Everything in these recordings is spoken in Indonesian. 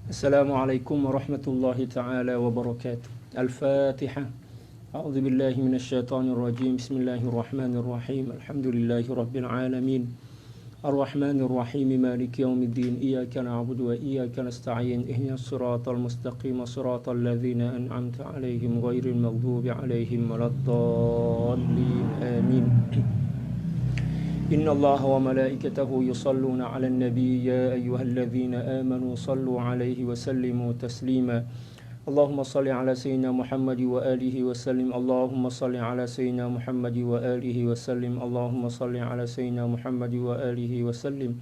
السلام عليكم ورحمة الله تعالى وبركاته. الفاتحة. أعوذ بالله من الشيطان الرجيم. بسم الله الرحمن الرحيم. الحمد لله رب العالمين الرحمن الرحيم مالك يوم الدين. إياك نعبد وإياك نستعين. اهدنا الصراط المستقيم صراط الذين أنعمت عليهم غير المغضوب عليهم ولا الضالين آمين. إن الله وملائكته يصلون على النبي يا أيها الذين آمنوا صلوا عليه وسلموا تسليما. اللهم صل على سيدنا محمد وآله وسلم. اللهم صل على سيدنا محمد وآله وسلم. اللهم صل على سيدنا محمد وآله وسلم.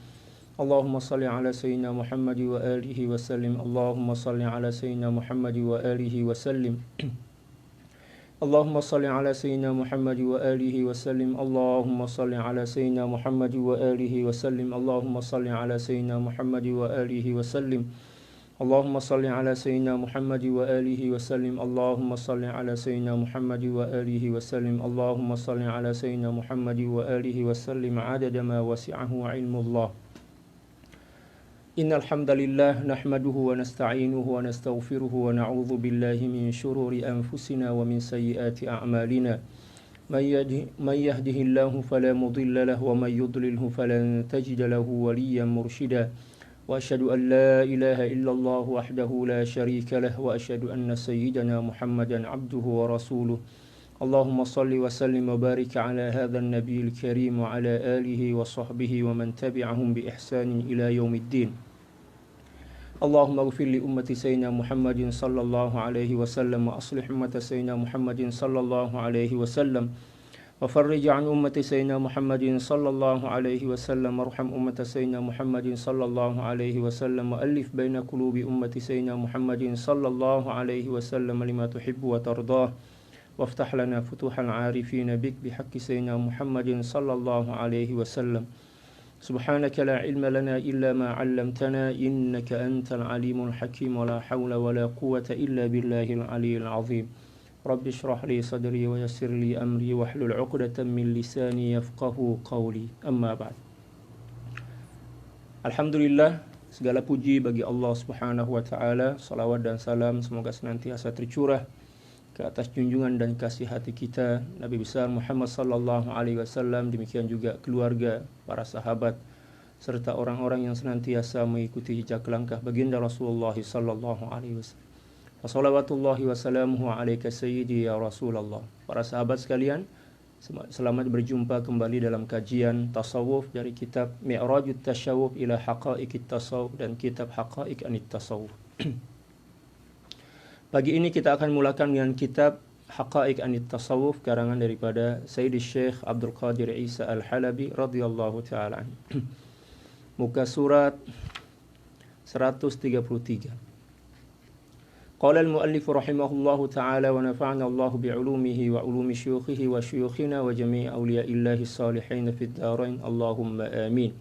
اللهم صل على سيدنا محمد وآله وسلم. اللهم صل على سيدنا محمد وآله وسلم. اللهم صل على سيدنا محمد وآله وسلم. اللهم صل على سيدنا محمد وآله وسلم. اللهم صل على سيدنا محمد وآله وسلم. اللهم صل على سيدنا محمد وآله وسلم. اللهم صل على سيدنا محمد وآله وسلم. اللهم صل على سيدنا محمد وآله وسلم عدد ما وسعه علم الله. إن الحمد لله نحمده ونستعينه ونستغفره ونعوذ بالله من شرور أنفسنا ومن سيئات أعمالنا. من يهده الله فلا مضل له ومن يضلله فلن تجد له وليا مرشدا. وأشهد أن لا إله إلا الله وحده لا شريك له. وأشهد أن سيدنا محمدا عبده ورسوله. اللهم صل وسلم وبارك على هذا النبي الكريم وعلى آله وصحبه ومن تبعهم بإحسان إلى يوم الدين. اللهم اغفر لأمة سيدنا محمد صلى الله عليه وسلم وأصلح أمة سيدنا محمد صلى الله عليه وسلم وفرج عن أمة سيدنا محمد صلى الله عليه وسلم وارحم أمة سيدنا محمد صلى الله عليه وسلم وألف بين قلوب أمة سيدنا محمد صلى الله عليه وسلم لما تحب وترضاه وافتح لنا فتوح العارفين بك بحق سيدنا محمد صلى الله عليه وسلم. سبحانك لا علم لنا إلا ما علمتنا إنك أنت العليم الحكيم ولا حول ولا قوة إلا بالله العلي العظيم. رب اشرح لي صدري ويسر لي أمري واحلل عقدة من لساني يفقه قولي. أما بعد. Alhamdulillah, segala puji bagi Allah Subhanahu wa taala. Salawat dan salam semoga senantiasa tercurah ke atas junjungan dan kasih hati kita Nabi besar Muhammad sallallahu alaihi wasallam, demikian juga keluarga, para sahabat serta orang-orang yang senantiasa mengikuti jejak langkah baginda Rasulullah sallallahu alaihi wasallam. Wassalawatullahi wassalamuhu alaika sayyidi ya Rasulullah. Para sahabat sekalian, selamat berjumpa kembali dalam kajian tasawuf dari kitab Mi'rajut Tasyawuf ila Haqa'iqit Tasawuf dan kitab Haqa'iq Anit Tasawuf. Pagi ini kita akan mulakan dengan kitab Haqa'iq Anit Tasawuf karangan daripada Sayyidi Syekh Abdul Qadir Isa Al-Halabi radhiyallahu ta'ala anhu. Muka surat 133. Qala al-muallif rahimahullahu ta'ala wa nafa'ana Allah bi'ulumihi wa ulumi syuyukhihi wa syuyukhina wa jami'i awliya'illahi salihin fid darain Allahumma amin.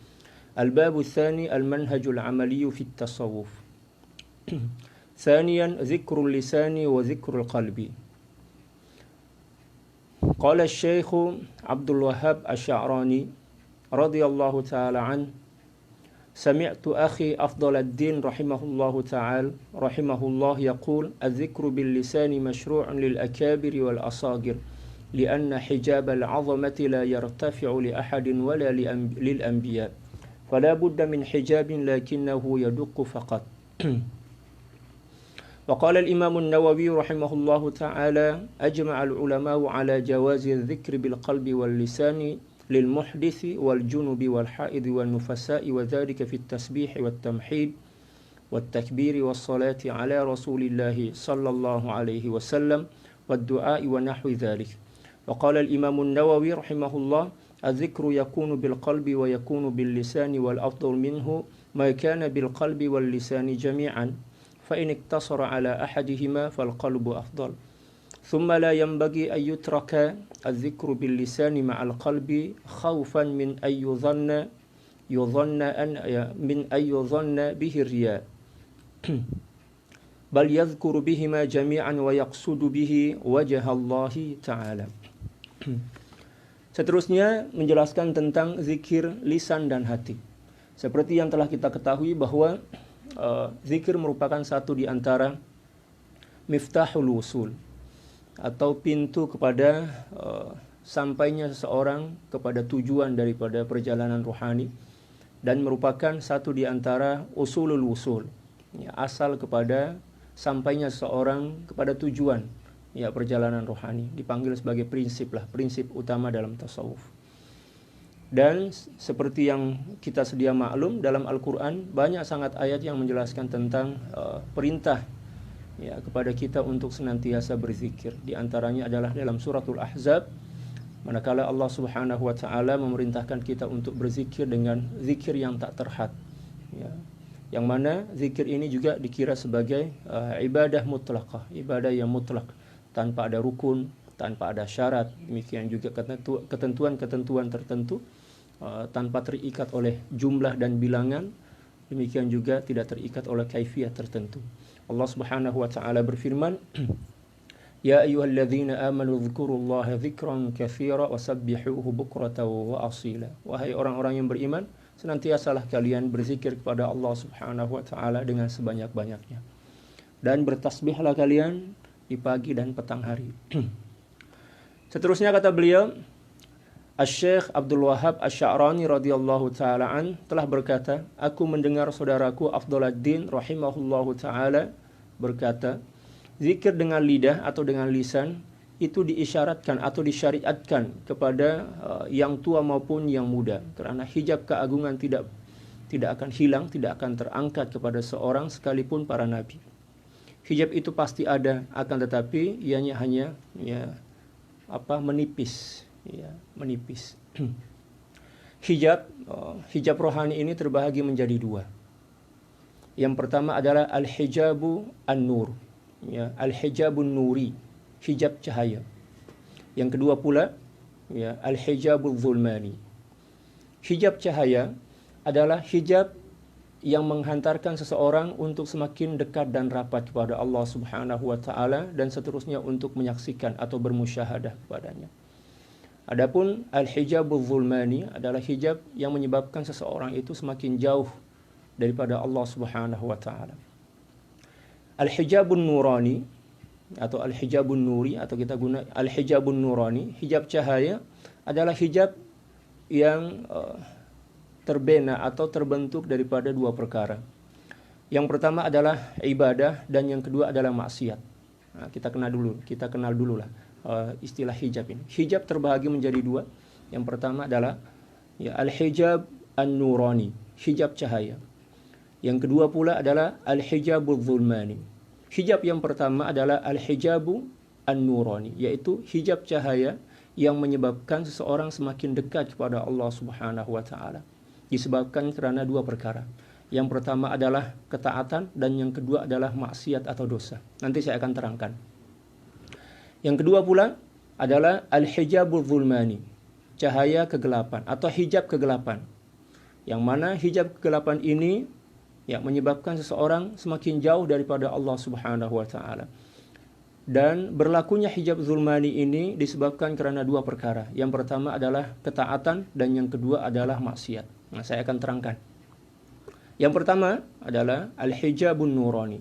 Al-babu tsani al-manhajul 'amaliyyu fit tasawuf. ثانيا ذكر اللسان وذكر القلب. قال الشيخ عبد الوهاب الشعراني رضي الله تعالى عنه: سمعت أخي أفضل الدين رحمه الله يقول: الذكر باللسان مشروع للأكابر والأصاغر لأن حجاب العظمة لا يرتفع لأحد ولا للأنبياء فلا بد من حجاب لكنه يدق فقط. وقال الإمام النووي رحمه الله تعالى: أجمع العلماء على جواز الذكر بالقلب واللسان للمحدث والجنب والحائض والنفساء وذلك في التسبيح والتمحيد والتكبير والصلاة على رسول الله صلى الله عليه وسلم والدعاء ونحو ذلك. وقال الإمام النووي رحمه الله: الذكر يكون بالقلب ويكون باللسان والأفضل منه ما كان بالقلب واللسان جميعا فإن اقتصر على أحدهما فالقلب أفضل. ثم لا ينبغي أن يترك الذكر باللسان مع القلب خوفا من أن يظن به الرياء بل يذكر بهما جميعا ويقصد به وجه الله تعالى. Seterusnya menjelaskan tentang zikir lisan dan hati. Seperti yang telah kita ketahui bahwa zikir merupakan satu di antara miftahul wusul, atau pintu kepada sampainya seseorang kepada tujuan daripada perjalanan rohani, dan merupakan satu di antara usulul wusul, ya, asal kepada sampainya seseorang kepada tujuan, ya, perjalanan rohani. Dipanggil sebagai prinsip utama dalam tasawuf. Dan seperti yang kita sedia maklum, dalam Al-Quran banyak sangat ayat yang menjelaskan tentang perintah, ya, kepada kita untuk senantiasa berzikir. Di antaranya adalah dalam suratul Ahzab, manakala Allah Subhanahu wa taala memerintahkan kita untuk berzikir dengan zikir yang tak terhad, ya, yang mana zikir ini juga dikira sebagai ibadah mutlaqah, ibadah yang mutlak, tanpa ada rukun, tanpa ada syarat. Demikian juga ketentuan-ketentuan tertentu, tanpa terikat oleh jumlah dan bilangan. Demikian juga tidak terikat oleh kaifiyah tertentu. Allah Subhanahu wa taala berfirman, Ya ayyuhalladzina amanu dzkurullaha dzikran katsira wasabbihuhu bukratan wa asila. Wahai orang-orang yang beriman, senantiasalah kalian berzikir kepada Allah Subhanahu wa taala dengan sebanyak-banyaknya, dan bertasbihlah kalian di pagi dan petang hari. Seterusnya kata beliau, Asy-Syaikh Abdul Wahhab Asy-Sya'rani radhiyallahu taala an telah berkata, aku mendengar saudaraku Afdhaluddin rahimahullahu taala berkata, zikir dengan lidah atau dengan lisan itu diisyaratkan atau disyariatkan kepada yang tua maupun yang muda, karena hijab keagungan tidak akan hilang, tidak akan terangkat kepada seorang sekalipun para nabi. Hijab itu pasti ada, akan tetapi ianya hanya menipis, menipis. Hijab rohani ini terbahagi menjadi dua. Yang pertama adalah al-hijabu an-nur, al-hijabun nuri, hijab cahaya. Yang kedua pula, al-hijabul zulmani. Hijab cahaya adalah hijab yang menghantarkan seseorang untuk semakin dekat dan rapat kepada Allah Subhanahu wa taala, dan seterusnya untuk menyaksikan atau bermusyahadah kepadanya. Adapun al-hijabul zulmani adalah hijab yang menyebabkan seseorang itu semakin jauh daripada Allah Subhanahu wa taala. Al-hijabun nurani atau al-hijabun nuri, atau kita guna al-hijabun nurani, hijab cahaya, adalah hijab yang terbina atau terbentuk daripada dua perkara. Yang pertama adalah ibadah, dan yang kedua adalah maksiat. Nah, kita kenal dulu lah istilah hijab ini. Hijab terbahagi menjadi dua. Yang pertama adalah al-hijab an-nurani, hijab cahaya. Yang kedua pula adalah al-hijabul zulmani. Hijab yang pertama adalah al-hijabu an-nurani, yaitu hijab cahaya yang menyebabkan seseorang semakin dekat kepada Allah Subhanahu wa taala. Disebabkan karena dua perkara. Yang pertama adalah ketaatan, dan yang kedua adalah maksiat atau dosa. Nanti saya akan terangkan. Yang kedua pula adalah al-hijabul zulmani, cahaya kegelapan atau hijab kegelapan. Yang mana hijab kegelapan ini menyebabkan seseorang semakin jauh daripada Allah Subhanahu wa taala. Dan berlakunya hijab zulmani ini disebabkan karena dua perkara. Yang pertama adalah ketaatan, dan yang kedua adalah maksiat. Nah, saya akan terangkan. Yang pertama adalah al-hijabun nurani,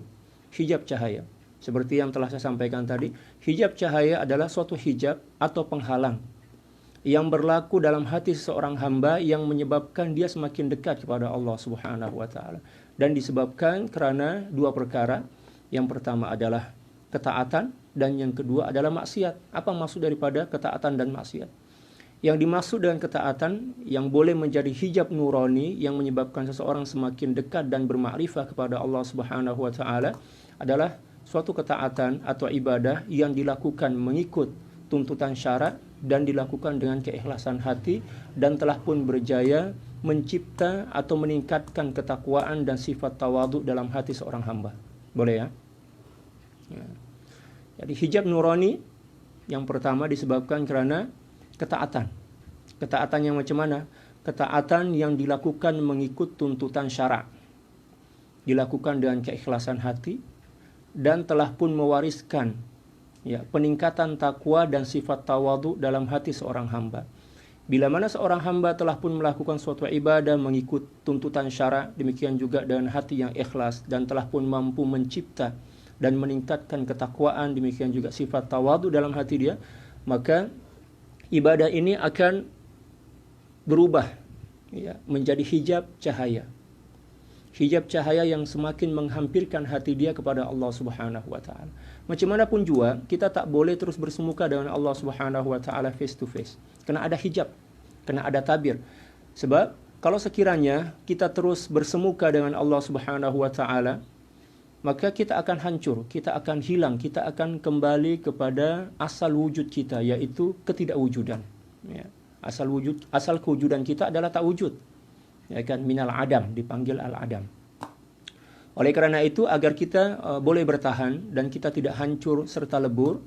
hijab cahaya. Seperti yang telah saya sampaikan tadi, hijab cahaya adalah suatu hijab atau penghalang yang berlaku dalam hati seorang hamba, yang menyebabkan dia semakin dekat kepada Allah Subhanahu wa taala. Dan disebabkan karena dua perkara. Yang pertama adalah ketaatan, dan yang kedua adalah maksiat. Apa maksud daripada ketaatan dan maksiat? Yang dimaksud dengan ketaatan yang boleh menjadi hijab nurani yang menyebabkan seseorang semakin dekat dan bermakrifah kepada Allah Subhanahu wa taala adalah suatu ketaatan atau ibadah yang dilakukan mengikut tuntutan syarak dan dilakukan dengan keikhlasan hati, dan telah pun berjaya mencipta atau meningkatkan ketakwaan dan sifat tawadhu dalam hati seorang hamba. Boleh ya? Jadi hijab nurani yang pertama disebabkan karena ketaatan. Ketaatan yang macam mana? Ketaatan yang dilakukan mengikut tuntutan syarak, dilakukan dengan keikhlasan hati, dan telah pun mewariskan peningkatan takwa dan sifat tawadhu dalam hati seorang hamba. Bila mana seorang hamba telah pun melakukan suatu ibadah mengikut tuntutan syara, demikian juga dengan hati yang ikhlas dan telah pun mampu mencipta dan meningkatkan ketakwaan, demikian juga sifat tawadhu dalam hati dia, maka ibadah ini akan berubah ya, menjadi hijab cahaya. Hijab cahaya yang semakin menghampirkan hati dia kepada Allah Subhanahu wa taala. Macam mana pun juga, kita tak boleh terus bersemuka dengan Allah Subhanahu wa taala face to face. Kena ada hijab, kena ada tabir. Sebab kalau sekiranya kita terus bersemuka dengan Allah Subhanahu wa taala, maka kita akan hancur, kita akan hilang, kita akan kembali kepada asal wujud kita, yaitu ketidakwujudan. Ya. Asal kewujudan kita adalah tak wujud. Ya kan, minal adam, dipanggil al-adam. Oleh kerana itu, agar kita boleh bertahan dan kita tidak hancur serta lebur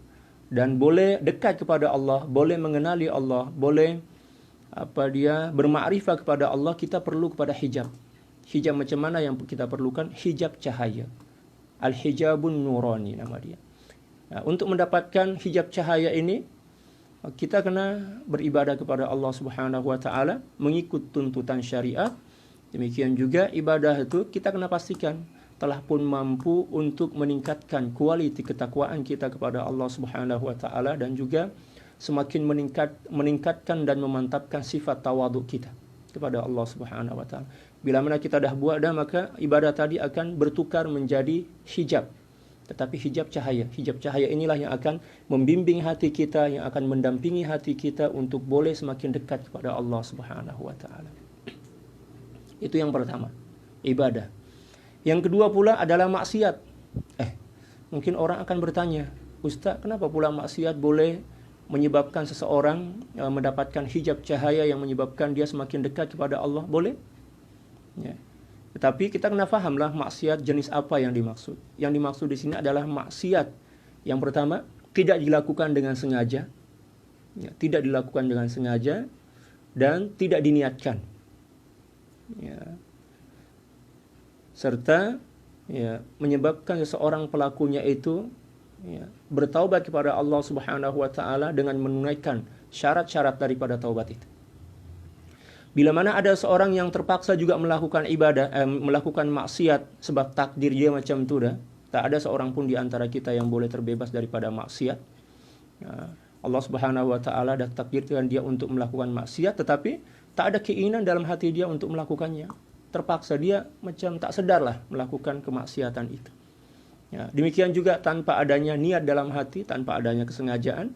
dan boleh dekat kepada Allah, boleh mengenali Allah, boleh bermakrifah kepada Allah, kita perlu kepada hijab. Hijab macam mana yang kita perlukan? Hijab cahaya. Al-hijabun nurani nama dia. Nah, untuk mendapatkan hijab cahaya ini, kita kena beribadah kepada Allah Subhanahu wa taala mengikut tuntutan syariat. Demikian juga ibadah itu kita kena pastikan telah pun mampu untuk meningkatkan kualiti ketakwaan kita kepada Allah Subhanahu wa taala dan juga semakin meningkatkan dan memantapkan sifat tawadhu kita kepada Allah Subhanahu wa taala. Bila mana kita dah buat dah, maka ibadah tadi akan bertukar menjadi hijab. Tetapi hijab cahaya. Hijab cahaya inilah yang akan membimbing hati kita, yang akan mendampingi hati kita untuk boleh semakin dekat kepada Allah Subhanahu wa taala. Itu yang pertama, ibadah. Yang kedua pula adalah maksiat. Mungkin orang akan bertanya, Ustaz, kenapa pula maksiat boleh menyebabkan seseorang mendapatkan hijab cahaya yang menyebabkan dia semakin dekat kepada Allah? Boleh? Ya. Tetapi kita kena fahamlah maksiat jenis apa yang dimaksud. Yang dimaksud di sini adalah maksiat yang pertama, tidak dilakukan dengan sengaja. Ya, tidak dilakukan dengan sengaja dan tidak diniatkan. Ya. Serta menyebabkan seseorang pelakunya itu bertaubat kepada Allah Subhanahu wa taala dengan menunaikan syarat-syarat daripada taubat itu. Bila mana ada seorang yang terpaksa juga melakukan ibadah, melakukan maksiat sebab takdir dia macam tu dah, tak ada seorang pun di antara kita yang boleh terbebas daripada maksiat. Allah Subhanahu wa taala dah takdirkan dia untuk melakukan maksiat, tetapi tak ada keinginan dalam hati dia untuk melakukannya. Terpaksa dia macam tak sedarlah melakukan kemaksiatan itu. Ya, demikian juga tanpa adanya niat dalam hati, tanpa adanya kesengajaan,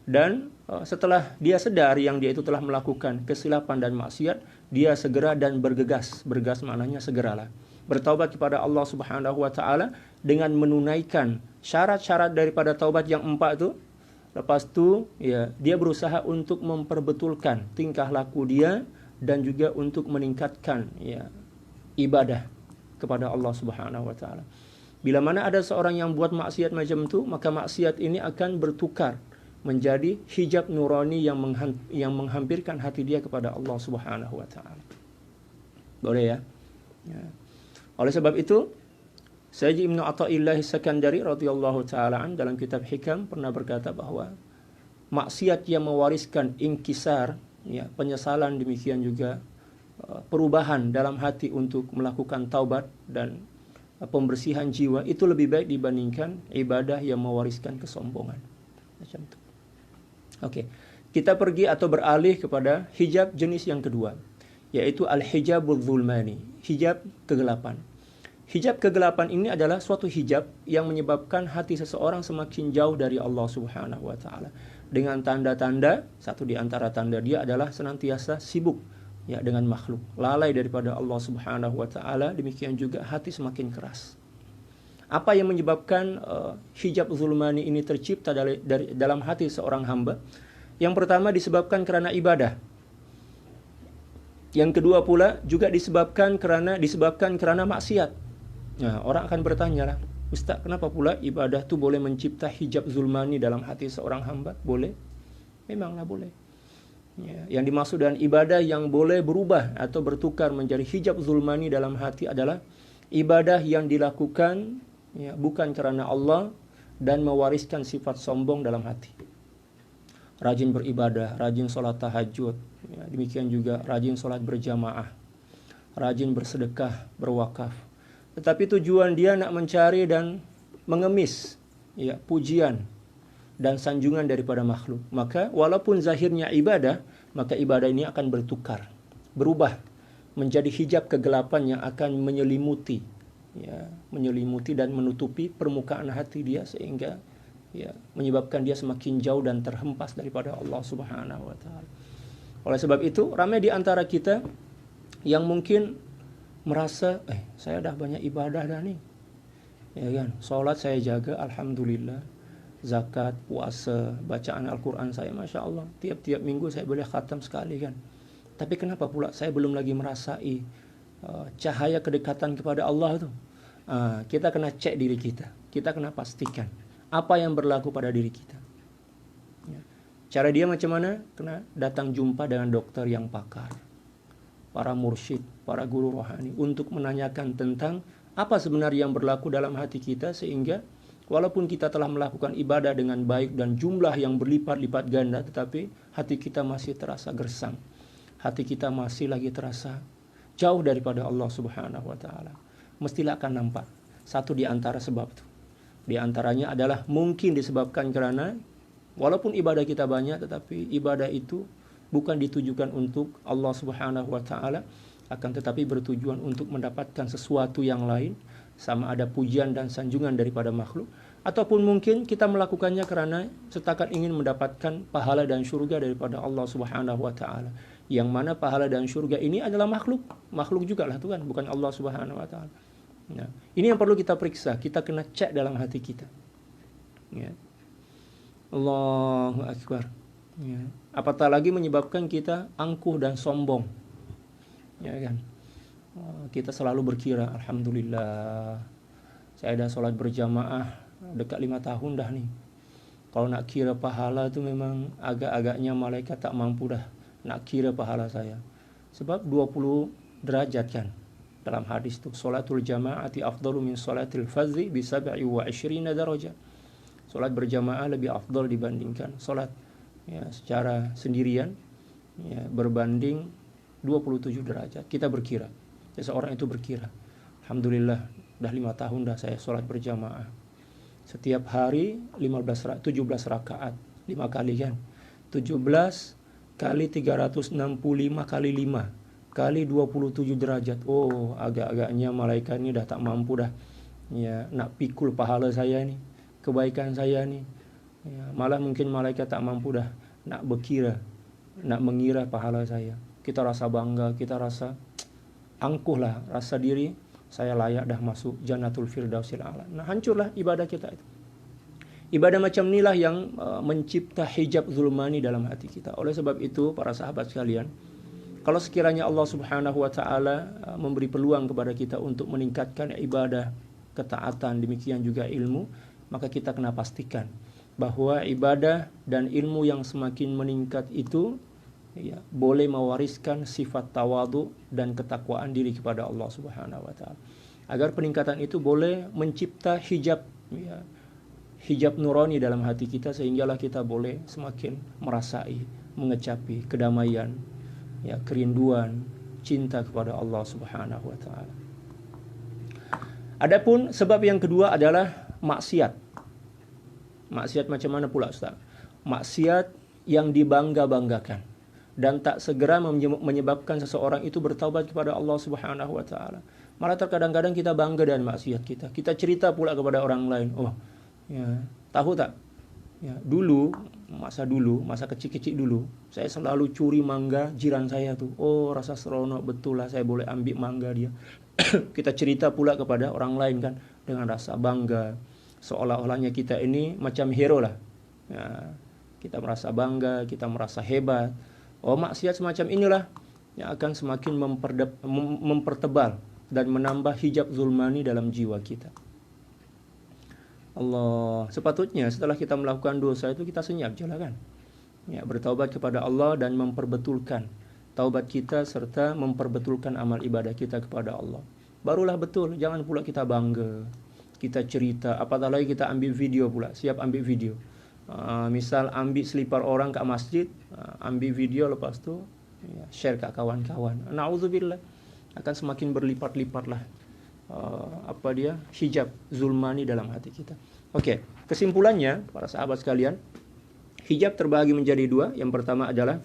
dan setelah dia sedar yang dia itu telah melakukan kesilapan dan maksiat, dia segera dan bergegas. Bergegas maknanya segeralah bertaubat kepada Allah Subhanahu wa taala dengan menunaikan syarat-syarat daripada taubat yang 4 itu. Lepas tu dia berusaha untuk memperbetulkan tingkah laku dia dan juga untuk meningkatkan ibadah kepada Allah Subhanahu wa taala. Bila mana ada seorang yang buat maksiat macam tu, maka maksiat ini akan bertukar menjadi hijab nurani yang menghampirkan hati dia kepada Allah Subhanahu wa taala. Boleh ya? Oleh sebab itu, Sayyid Ibnu Athaillah As-Sakandari radhiyallahu taala an dalam kitab Hikam pernah berkata bahwa maksiat yang mewariskan inkisar, penyesalan, demikian juga perubahan dalam hati untuk melakukan taubat dan pembersihan jiwa, itu lebih baik dibandingkan ibadah yang mewariskan kesombongan. Macam itu. Okey, kita pergi atau beralih kepada hijab jenis yang kedua, yaitu al-hijabul zulmani, hijab kegelapan. Hijab kegelapan ini adalah suatu hijab yang menyebabkan hati seseorang semakin jauh dari Allah Subhanahu wa taala. Dengan tanda-tanda, satu di antara tanda dia adalah senantiasa sibuk dengan makhluk, lalai daripada Allah Subhanahu wa taala, demikian juga hati semakin keras. Apa yang menyebabkan hijab zulmani ini tercipta dalam hati seorang hamba? Yang pertama disebabkan kerana ibadah. Yang kedua pula juga disebabkan kerana maksiat. Nah, orang akan bertanya lah, Ustaz, kenapa pula ibadah tu boleh mencipta hijab zulmani dalam hati seorang hamba? Boleh? Memanglah boleh. Yang dimaksud dengan ibadah yang boleh berubah atau bertukar menjadi hijab zulmani dalam hati adalah ibadah yang dilakukan bukan kerana Allah dan mewariskan sifat sombong dalam hati. rajin beribadah, rajin sholat tahajud, ya, demikian juga rajin sholat berjamaah, rajin bersedekah, berwakaf. Tetapi tujuan dia nak mencari dan mengemis, ya, pujian dan sanjungan daripada makhluk. Maka walaupun zahirnya ibadah, maka ibadah ini akan bertukar, berubah menjadi hijab kegelapan yang akan menyelimuti, ya, menyelimuti dan menutupi permukaan hati dia, sehingga ya, menyebabkan dia semakin jauh dan terhempas daripada Allah Subhanahu wa taala. Oleh sebab itu, ramai di antara kita yang mungkin merasa, saya dah banyak ibadah dah nih. Ya kan, salat saya jaga alhamdulillah, zakat, puasa, bacaan Al-Qur'an saya Masya Allah, tiap-tiap minggu saya boleh khatam sekali kan. Tapi kenapa pula saya belum lagi merasai cahaya kedekatan kepada Allah tu? Kita kena cek diri kita. Kita kena pastikan apa yang berlaku pada diri kita. Ya. Cara dia macam mana? Kena datang jumpa dengan dokter yang pakar, para mursyid, para guru rohani, untuk menanyakan tentang apa sebenarnya yang berlaku dalam hati kita, sehingga walaupun kita telah melakukan ibadah dengan baik dan jumlah yang berlipat-lipat ganda, tetapi hati kita masih terasa gersang. Hati kita masih lagi terasa jauh daripada Allah Subhanahu wa taala. Mestilah akan nampak satu di antara sebab itu. Di antaranya adalah mungkin disebabkan karena walaupun ibadah kita banyak, tetapi ibadah itu bukan ditujukan untuk Allah Subhanahu wa taala, akan tetapi bertujuan untuk mendapatkan sesuatu yang lain, sama ada pujian dan sanjungan daripada makhluk, ataupun mungkin kita melakukannya karena setakat ingin mendapatkan pahala dan syurga daripada Allah Subhanahu wa taala. Yang mana pahala dan syurga ini adalah makhluk juga lah Tuhan, bukan Allah Subhanahu wa taala. Nah, ini yang perlu kita periksa, kita kena cek dalam hati kita. Ya. Allahu Akbar. Ya. Apatah lagi menyebabkan kita angkuh dan sombong. Ya kan? Kita selalu berkira, alhamdulillah, saya dah solat berjamaah dekat 5 tahun dah nih. Kalau nak kira pahala tu memang agak-agaknya malaikat tak mampu dah nak kira pahala saya. Sebab 20 derajat kan. Dalam hadis tu, salatul jama'ati afdalu min salatil fadhi bi 27 darajah. Salat berjamaah lebih afdal dibandingkan salat ya secara sendirian, ya, berbanding 27 derajat. Kita berkira, seseorang itu berkira, alhamdulillah dah 5 tahun dah saya salat berjamaah. Setiap hari 17 rakaat, 5 kali kan. 17 kali 365 kali 5 kali 27 derajat. Oh, agak-agaknya malaikat ni dah tak mampu dah, ya, nak pikul pahala saya ni, kebaikan saya ni. Ya, malah mungkin malaikat tak mampu dah nak berkira, nak mengira pahala saya. Kita rasa bangga, kita rasa angkuh lah, rasa diri saya layak dah masuk Jannatul Firdausil A'la. Nah, hancurlah ibadah kita itu. Ibadah macam inilah yang mencipta hijab zulmani dalam hati kita. Oleh sebab itu, para sahabat sekalian, kalau sekiranya Allah Subhanahu wa taala memberi peluang kepada kita untuk meningkatkan ibadah, ketaatan, demikian juga ilmu, maka kita kena pastikan bahwa ibadah dan ilmu yang semakin meningkat itu, ya, boleh mewariskan sifat tawadhu dan ketakwaan diri kepada Allah Subhanahu wa taala. Agar peningkatan itu boleh mencipta hijab, ya, hijab nurani dalam hati kita, sehinggalah kita boleh semakin merasai, mengecapi kedamaian, ya, kerinduan, cinta kepada Allah Subhanahu wa taala. Adapun sebab yang kedua adalah maksiat. Maksiat macam mana pula Ustaz? Maksiat yang dibangga-banggakan dan tak segera menyebabkan seseorang itu bertaubat kepada Allah Subhanahu wa taala. Malah terkadang-kadang kita bangga dengan maksiat kita. Kita cerita pula kepada orang lain. Oh, ya, tahu tak? Ya, masa kecil-kecil dulu, saya selalu curi mangga jiran saya tuh. Oh, rasa seronok betul lah saya boleh ambil mangga dia. Kita cerita pula kepada orang lain kan, dengan rasa bangga. Seolah-olahnya kita ini macam hero lah. Ya, kita merasa bangga, kita merasa hebat. Oh, maksiat semacam inilah yang akan semakin mempertebal dan menambah hijab zulmani dalam jiwa kita. Allah, sepatutnya setelah kita melakukan dosa itu kita senyap je lah kan. Ya, bertaubat kepada Allah dan memperbetulkan taubat kita serta memperbetulkan amal ibadah kita kepada Allah. Barulah betul, jangan pula kita bangga, kita cerita, apatah lagi kita ambil video pula, siap ambil video. Misal ambil selipar orang ke masjid, ambil video lepas tu share ke kawan-kawan. Na'udzubillah, akan semakin berlipat-lipat lah hijab zulmani dalam hati kita. Oke, kesimpulannya para sahabat sekalian, hijab terbagi menjadi dua. Yang pertama adalah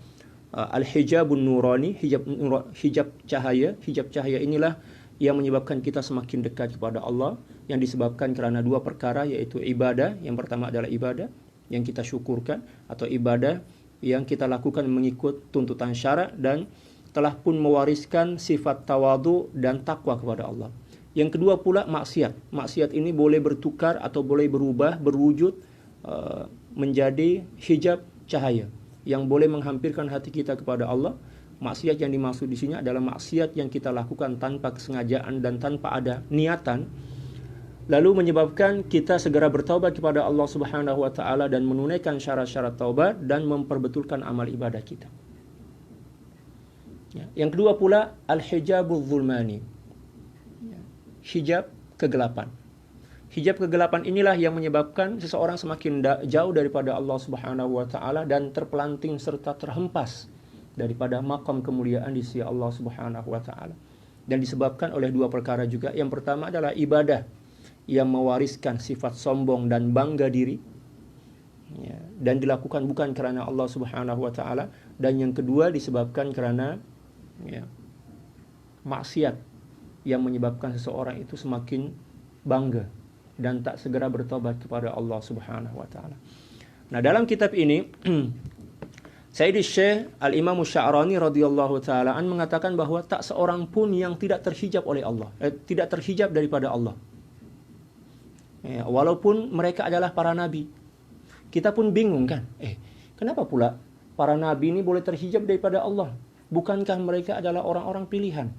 al-hijabun nurani, hijab cahaya. Hijab cahaya inilah yang menyebabkan kita semakin dekat kepada Allah, yang disebabkan karena dua perkara, yaitu ibadah. Yang pertama adalah ibadah yang kita syukurkan, atau ibadah yang kita lakukan mengikut tuntutan syara dan telah pun mewariskan sifat tawadu dan takwa kepada Allah. Yang kedua pula maksiat. Maksiat ini boleh bertukar atau boleh berubah, berwujud menjadi hijab cahaya yang boleh menghampirkan hati kita kepada Allah. Maksiat yang dimaksud di sini adalah maksiat yang kita lakukan tanpa kesengajaan dan tanpa ada niatan, lalu menyebabkan kita segera bertaubat kepada Allah Subhanahu wa taala dan menunaikan syarat-syarat taubat dan memperbetulkan amal ibadah kita. Yang kedua pula al-hijabul zulmani. Hijab kegelapan. Hijab kegelapan inilah yang menyebabkan seseorang semakin jauh daripada Allah Subhanahu wa taala dan terpelanting serta terhempas daripada makam kemuliaan di sisi Allah Subhanahu wa taala. Dan disebabkan oleh dua perkara juga. Yang pertama adalah ibadah yang mewariskan sifat sombong dan bangga diri, dan dilakukan bukan karena Allah Subhanahu wa taala. Dan yang kedua disebabkan karena maksiat yang menyebabkan seseorang itu semakin bangga dan tak segera bertobat kepada Allah Subhanahu wa taala. Nah, dalam kitab ini Sayyidi Syekh Al-Imam Sya'rani radhiyallahu taala an mengatakan bahwa tak seorang pun yang tidak terhijab oleh Allah, tidak terhijab daripada Allah. Walaupun mereka adalah para nabi. Kita pun bingung kan? Kenapa pula para nabi ini boleh terhijab daripada Allah? Bukankah mereka adalah orang-orang pilihan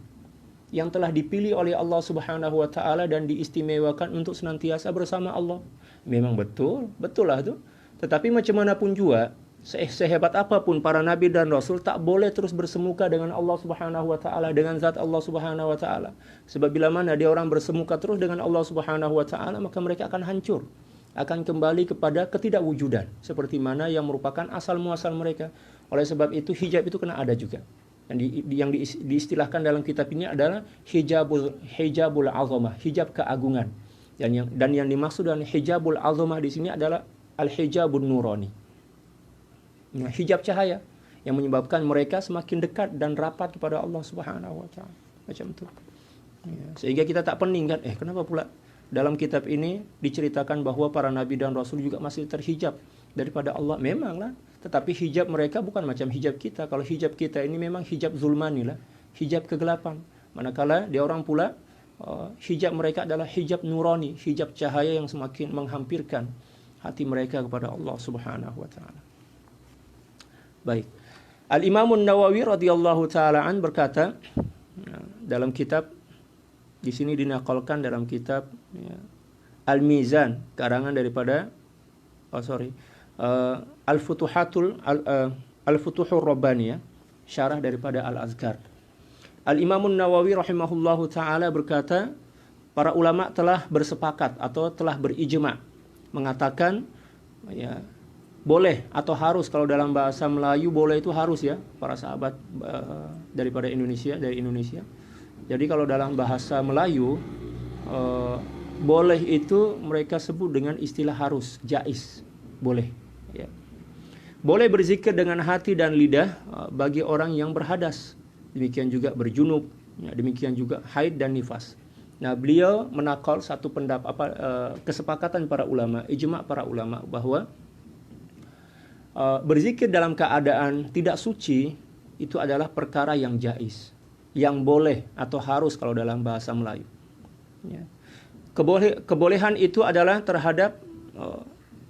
yang telah dipilih oleh Allah Subhanahu wa taala dan diistimewakan untuk senantiasa bersama Allah? Memang betul lah tu. Tetapi macam mana pun juga, sehebat apapun para nabi dan rasul tak boleh terus bersemuka dengan Allah Subhanahu wa taala, dengan zat Allah Subhanahu wa taala. Sebab bila mana dia orang bersemuka terus dengan Allah Subhanahu wa taala, maka mereka akan hancur, akan kembali kepada ketidakwujudan seperti mana yang merupakan asal muasal mereka. Oleh sebab itu hijab itu kena ada juga. Dan yang diistilahkan dalam kitab ini adalah hijabul azamah, hijab keagungan. Dan yang dimaksud dengan hijabul azamah di sini adalah al-hijabun nurani. Hijab cahaya yang menyebabkan mereka semakin dekat dan rapat kepada Allah Subhanahu wa taala. Macam itu. Sehingga kita tak pening kan, kenapa pula dalam kitab ini diceritakan bahwa para nabi dan rasul juga masih terhijab daripada Allah? Memanglah, tetapi hijab mereka bukan macam hijab kita. Kalau hijab kita ini memang hijab zulmani lah, hijab kegelapan. Manakala dia orang pula hijab mereka adalah hijab nurani, hijab cahaya yang semakin menghampirkan hati mereka kepada Allah Subhanahu wa taala. Baik. Al-Imam Nawawi radhiyallahu taala an berkata dalam kitab, di sini dinakalkan dalam kitab Al-Mizan, karangan daripada Al-Futuhur Rabbaniyah, syarah daripada Al-Azkar. Al-Imam Nawawi rahimahullahu taala berkata, para ulama telah bersepakat atau telah berijma mengatakan boleh atau harus, kalau dalam bahasa Melayu boleh itu harus ya, para sahabat dari Indonesia. Jadi kalau dalam bahasa Melayu boleh itu mereka sebut dengan istilah harus, jaiz, boleh. Ya. Boleh berzikir dengan hati dan lidah bagi orang yang berhadas, demikian juga berjunub, demikian juga haid dan nifas. Nah, beliau menakal satu kesepakatan para ulama, ijma para ulama, bahwa berzikir dalam keadaan tidak suci itu adalah perkara yang jaiz, yang boleh atau harus kalau dalam bahasa Melayu. Ya. Kebolehan itu adalah terhadap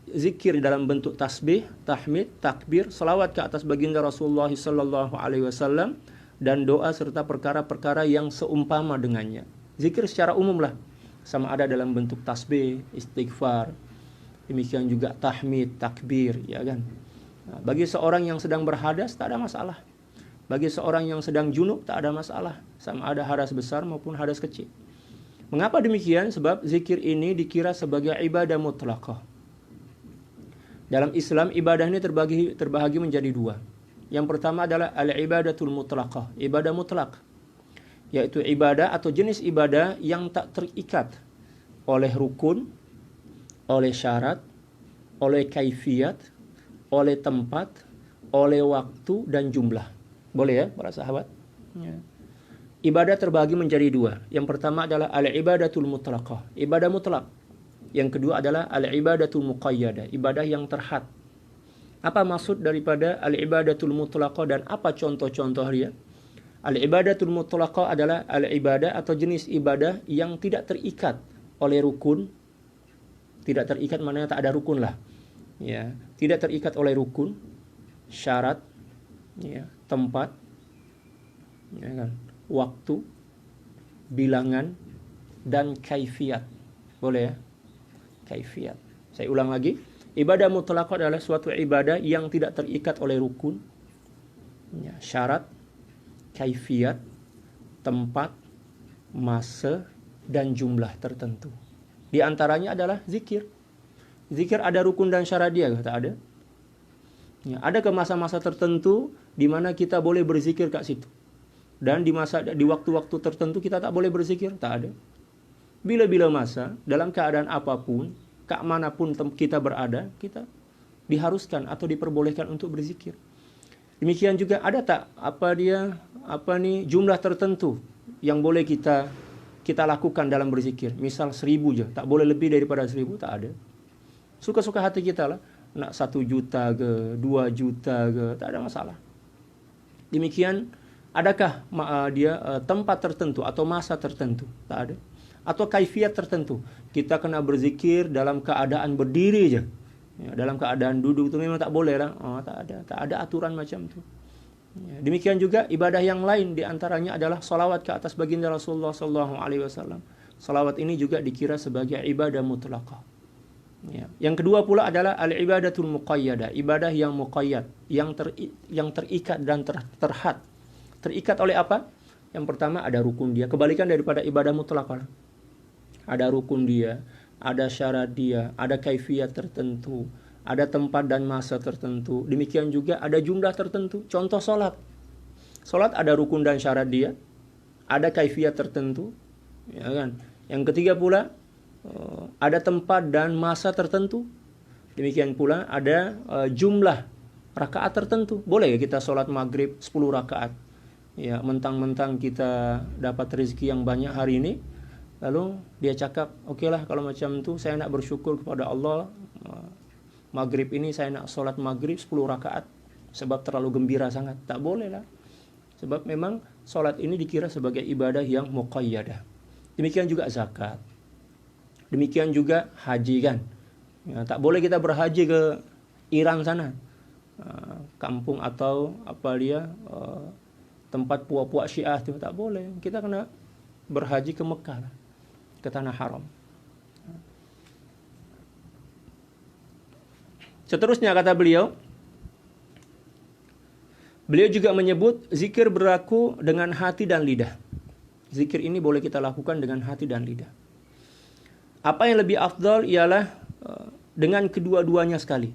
zikir dalam bentuk tasbih, tahmid, takbir, salawat ke atas baginda Rasulullah sallallahu alaihi wasallam, dan doa serta perkara-perkara yang seumpama dengannya. Zikir secara umum lah, sama ada dalam bentuk tasbih, istighfar, demikian juga tahmid, takbir, ya kan. Nah, bagi seorang yang sedang berhadas tak ada masalah. Bagi seorang yang sedang junub tak ada masalah, sama ada hadas besar maupun hadas kecil. Mengapa demikian? Sebab zikir ini dikira sebagai ibadah mutlaqah. Dalam Islam ibadah ini terbagi menjadi dua. Yang pertama adalah al-ibadatul mutlaqah, ibadah mutlak, yaitu ibadah atau jenis ibadah yang tak terikat oleh rukun, oleh syarat, oleh kaifiyat, oleh tempat, oleh waktu dan jumlah. Boleh ya para sahabat? Ya. Ibadah terbagi menjadi dua. Yang pertama adalah al-ibadatul mutlaqah, ibadah mutlak. Yang kedua adalah al-ibadatul muqayyadah, ibadah yang terhad. Apa maksud daripada al-ibadatul mutlaqah dan apa contoh-contoh dia? Al-ibadatul mutlaqah adalah al-ibadah atau jenis ibadah yang tidak terikat oleh rukun. Tidak terikat maknanya tak ada rukun lah. Ya, tidak terikat oleh rukun, syarat, ya, tempat, ya kan, waktu, bilangan dan kaifiyat. Boleh ya? Kaifiyat. Saya ulang lagi. Ibadah mutlaqah adalah suatu ibadah yang tidak terikat oleh rukun, ya, syarat, kaifiyat, tempat, masa, dan jumlah tertentu. Di antaranya adalah zikir. Zikir ada rukun dan syarat dia, tak ada? Ya, ada ke masa-masa tertentu di mana kita boleh berzikir kat situ. Dan di waktu-waktu tertentu kita tak boleh berzikir, tak ada. Bila-bila masa, dalam keadaan apapun, kak manapun kita berada, kita diharuskan atau diperbolehkan untuk berzikir. Demikian juga ada tak jumlah tertentu yang boleh kita lakukan dalam berzikir. Misal 1000 je, tak boleh lebih daripada 1000, tak ada. Suka-suka hati kita lah, nak 1 juta ke, 2 juta ke, tak ada masalah. Demikian, adakah tempat tertentu atau masa tertentu? Tak ada. Atau kaifiat tertentu. Kita kena berzikir dalam keadaan berdiri je. Ya, dalam keadaan duduk itu memang tak boleh lah. Tak ada aturan macam tu. Ya, demikian juga ibadah yang lain, di antaranya adalah salawat ke atas baginda Rasulullah SAW. Salawat ini juga dikira sebagai ibadah mutlaqah. Ya. Yang kedua pula adalah al-ibadatul muqayyadah, ibadah yang muqayyad, yang terikat dan terhad. Terikat oleh apa? Yang pertama ada rukun dia, kebalikan daripada ibadah mutlaqah. Ada rukun dia, ada syarat dia, ada kaifiyat tertentu, ada tempat dan masa tertentu. Demikian juga ada jumlah tertentu. Contoh solat. Solat ada rukun dan syarat dia, ada kaifiyat tertentu, ya kan? Yang ketiga pula ada tempat dan masa tertentu. Demikian pula ada jumlah rakaat tertentu. Boleh kita solat maghrib 10 rakaat. Ya, mentang-mentang kita dapat rezeki yang banyak hari ini, lalu dia cakap, okeylah kalau macam tu saya nak bersyukur kepada Allah, maghrib ini saya nak solat maghrib 10 rakaat sebab terlalu gembira sangat. Tak boleh lah. Sebab memang solat ini dikira sebagai ibadah yang muqayyadah. Demikian juga zakat. Demikian juga haji kan. Ya, tak boleh kita berhaji ke Iran sana. Kampung atau tempat puak-puak Syiah itu tak boleh. Kita kena berhaji ke Mekah lah, ke tanah haram. Seterusnya kata beliau juga menyebut zikir berlaku dengan hati dan lidah. Zikir ini boleh kita lakukan dengan hati dan lidah. Apa yang lebih afdal ialah dengan kedua-duanya sekali.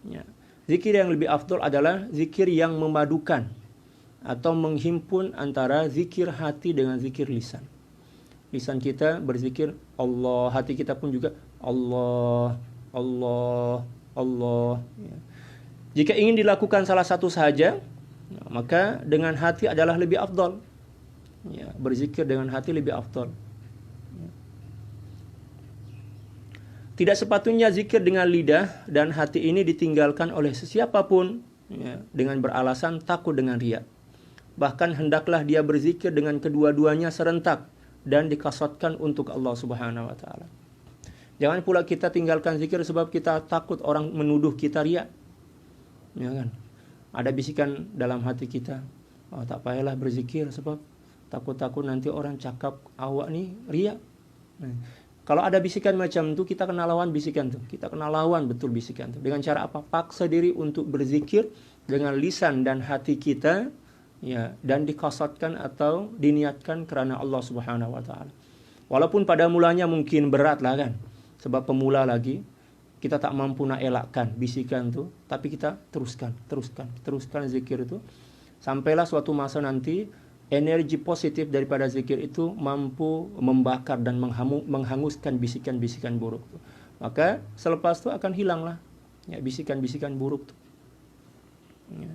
Ya. Zikir yang lebih afdal adalah zikir yang memadukan atau menghimpun antara zikir hati dengan zikir lisan. Lisan kita berzikir Allah, hati kita pun juga Allah, Allah, Allah. Ya. Jika ingin dilakukan salah satu sahaja, maka dengan hati adalah lebih afdal. Ya, berzikir dengan hati lebih afdal. Ya. Tidak sepatutnya zikir dengan lidah dan hati ini ditinggalkan oleh sesiapapun, ya, dengan beralasan takut dengan riya. Bahkan hendaklah dia berzikir dengan kedua-duanya serentak dan dikasatkan untuk Allah Subhanahu wa taala. Jangan pula kita tinggalkan zikir sebab kita takut orang menuduh kita riya. Ya kan? Ada bisikan dalam hati kita, tak payahlah berzikir sebab takut-takut nanti orang cakap awak ni riya. Kalau ada bisikan macam tu, kita kena lawan bisikan tu. Kita kena lawan betul bisikan tu. Dengan cara apa? Paksa diri untuk berzikir dengan lisan dan hati kita, ya, dan dikasatkan atau diniatkan kerana Allah Subhanahu wa taala. Walaupun pada mulanya mungkin berat lah kan. Sebab pemula lagi, kita tak mampu nak elakkan bisikan itu, tapi kita teruskan zikir itu, sampailah suatu masa nanti energi positif daripada zikir itu mampu membakar dan menghanguskan bisikan-bisikan buruk. Maka selepas itu akan hilanglah ya bisikan-bisikan buruk itu. Ya.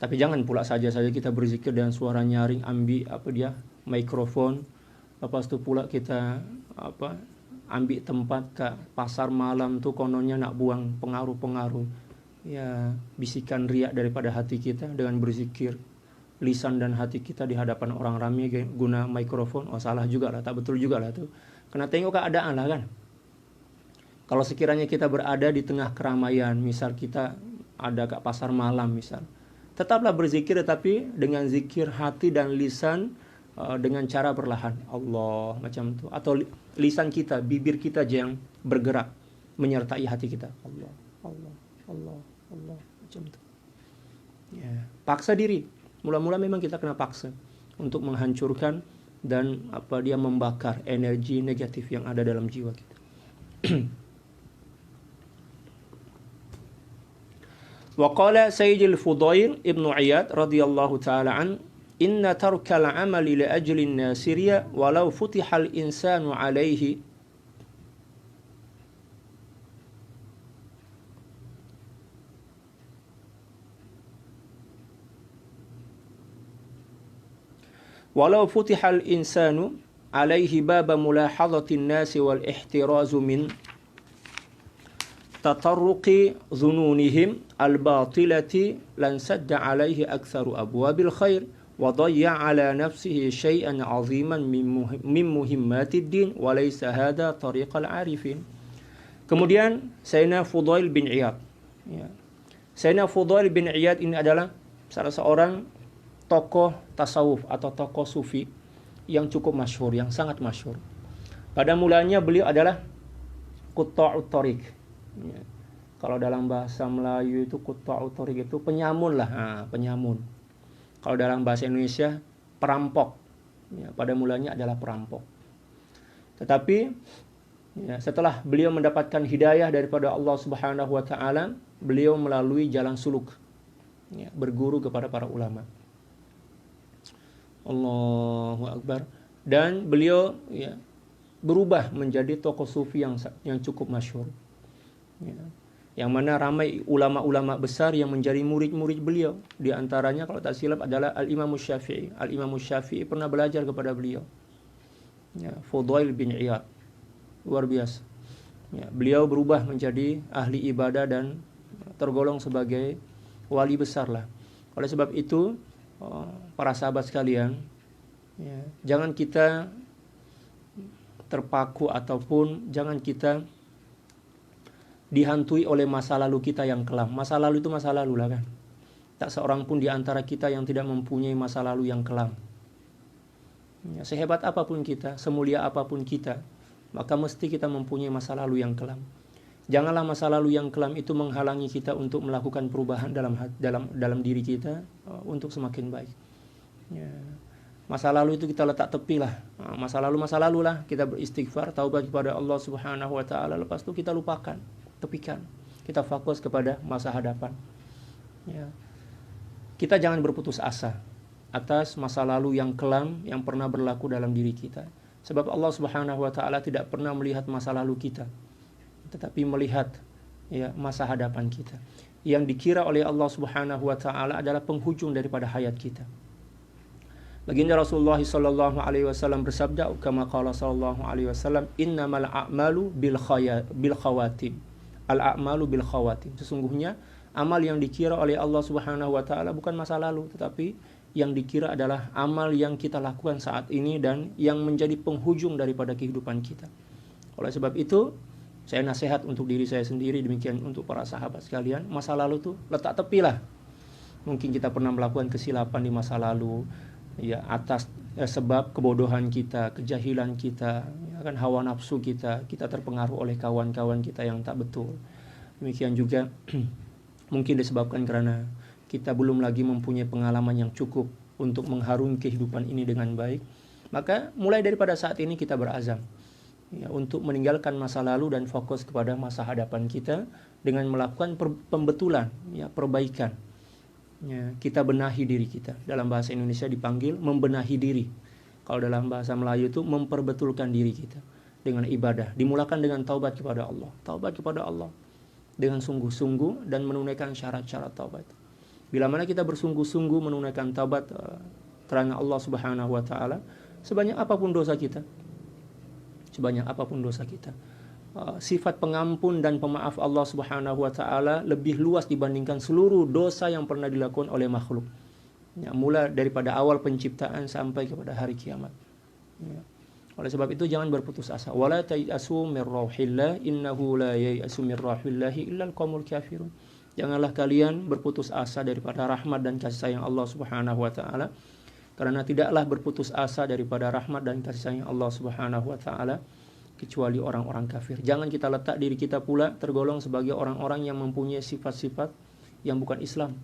Tapi jangan pula saja kita berzikir dengan suara nyaring, ambil mikrofon, lepas itu pula kita ambil tempat ke pasar malam tuh kononnya nak buang pengaruh-pengaruh ya bisikan riak daripada hati kita dengan berzikir lisan dan hati kita di hadapan orang ramai guna mikrofon. Salah juga lah, tak betul juga lah tuh. Kena tengok keadaan lah kan. Kalau sekiranya kita berada di tengah keramaian, misal kita ada ke pasar malam misal, tetaplah berzikir tetapi dengan zikir hati dan lisan, dengan cara perlahan, Allah macam itu, atau lisan kita, bibir kita aja yang bergerak menyertai hati kita, Allah macam itu. Ya, paksa diri. Mula-mula memang kita kena paksa untuk menghancurkan dan membakar energi negatif yang ada dalam jiwa kita. Wa qala Sayyidil Fudail Ibnu Iyad radhiyallahu taala an, inna tarkal amali li ajli an-nasiriya walau futihal insanu alaihi walau futihal insanu alaihi baba mulahadhatin nasi wal ihtirazu min tatarruqi dhununihim al-batilati lan sadda alaihi aktsaru abwabil khair wa dayya ala nafsihi syai'an 'aziman min muhimmatid din wa laysa hadha tariqal 'arifin. Kemudian Sayyidina Fudail bin Iyad, ya. Sayyidina Fudail bin Iyad ini adalah salah seorang tokoh tasawuf atau tokoh sufi yang cukup masyhur, yang sangat masyhur. Pada mulanya beliau adalah qutta'ut thariq. Ya. Kalau dalam bahasa Melayu itu qutta'ut thariq itu penyamun lah, penyamun. Kalau dalam bahasa Indonesia perampok. Ya, pada mulanya adalah perampok. Tetapi ya, setelah beliau mendapatkan hidayah daripada Allah Subhanahu wa taala, beliau melalui jalan suluk. Ya, berguru kepada para ulama. Allahu Akbar. Dan beliau ya berubah menjadi tokoh sufi yang cukup masyhur. Ya. Yang mana ramai ulama-ulama besar yang menjadi murid-murid beliau. Di antaranya kalau tak silap adalah Al-Imam Syafi'i. Al-Imam Syafi'i pernah belajar kepada beliau. Ya, Fudail bin Iyad. Luar biasa. Ya, beliau berubah menjadi ahli ibadah dan tergolong sebagai wali besar lah. Oleh sebab itu, para sahabat sekalian, ya, jangan kita terpaku ataupun jangan kita dihantui oleh masa lalu kita yang kelam. Masa lalu itu masa lalu lah kan. Tak seorang pun di antara kita yang tidak mempunyai masa lalu yang kelam. Ya, sehebat apapun kita, semulia apapun kita, maka mesti kita mempunyai masa lalu yang kelam. Janganlah masa lalu yang kelam itu menghalangi kita untuk melakukan perubahan dalam diri kita untuk semakin baik. Ya. Masa lalu itu kita letak tepi lah. Masa lalu lah, kita beristighfar, taubat kepada Allah Subhanahu wa taala, lepas itu kita lupakan, tepikan. Kita fokus kepada masa hadapan. Ya. Kita jangan berputus asa atas masa lalu yang kelam yang pernah berlaku dalam diri kita. Sebab Allah Subhanahu wa taala tidak pernah melihat masa lalu kita, tetapi melihat ya masa hadapan kita. Yang dikira oleh Allah Subhanahu wa taala adalah penghujung daripada hayat kita. Baginda Rasulullah sallallahu alaihi wasallam bersabda, kama qala sallallahu alaihi wasallam, innamal a'malu bil khawatim. Al a'malu bil khawatim. Sesungguhnya amal yang dikira oleh Allah Subhanahu wa taala bukan masa lalu, tetapi yang dikira adalah amal yang kita lakukan saat ini dan yang menjadi penghujung daripada kehidupan kita. Oleh sebab itu, saya nasihat untuk diri saya sendiri, demikian untuk para sahabat sekalian, masa lalu tuh letak tepilah. Mungkin kita pernah melakukan kesilapan di masa lalu, ya atas sebab kebodohan kita, kejahilan kita, ya kan, hawa nafsu kita terpengaruh oleh kawan-kawan kita yang tak betul. Demikian juga mungkin disebabkan karena kita belum lagi mempunyai pengalaman yang cukup untuk mengharungi kehidupan ini dengan baik. Maka mulai daripada saat ini kita berazam, ya, untuk meninggalkan masa lalu dan fokus kepada masa hadapan kita dengan melakukan pembetulan, ya, perbaikan. Ya, kita benahi diri kita. Dalam bahasa Indonesia dipanggil membenahi diri. Kalau dalam bahasa Melayu itu memperbetulkan diri kita dengan ibadah. Dimulakan dengan taubat kepada Allah. Taubat kepada Allah dengan sungguh-sungguh dan menunaikan syarat-syarat taubat. Bila mana kita bersungguh-sungguh menunaikan taubat karena Allah Subhanahu wa taala, sebanyak apapun dosa kita, sifat pengampun dan pemaaf Allah Subhanahu wa taala lebih luas dibandingkan seluruh dosa yang pernah dilakukan oleh makhluk. Ya, mulai daripada awal penciptaan sampai kepada hari kiamat. Ya. Oleh sebab itu jangan berputus asa. Wala tayasu mir rauhillah innahu la yayasu mir rauhillahi illal qaumul kafirun. Janganlah kalian berputus asa daripada rahmat dan kasih sayang Allah Subhanahu wa taala, karena tidaklah berputus asa daripada rahmat dan kasih sayang Allah Subhanahu wa taala kecuali orang-orang kafir. Jangan kita letak diri kita pula tergolong sebagai orang-orang yang mempunyai sifat-sifat yang bukan Islam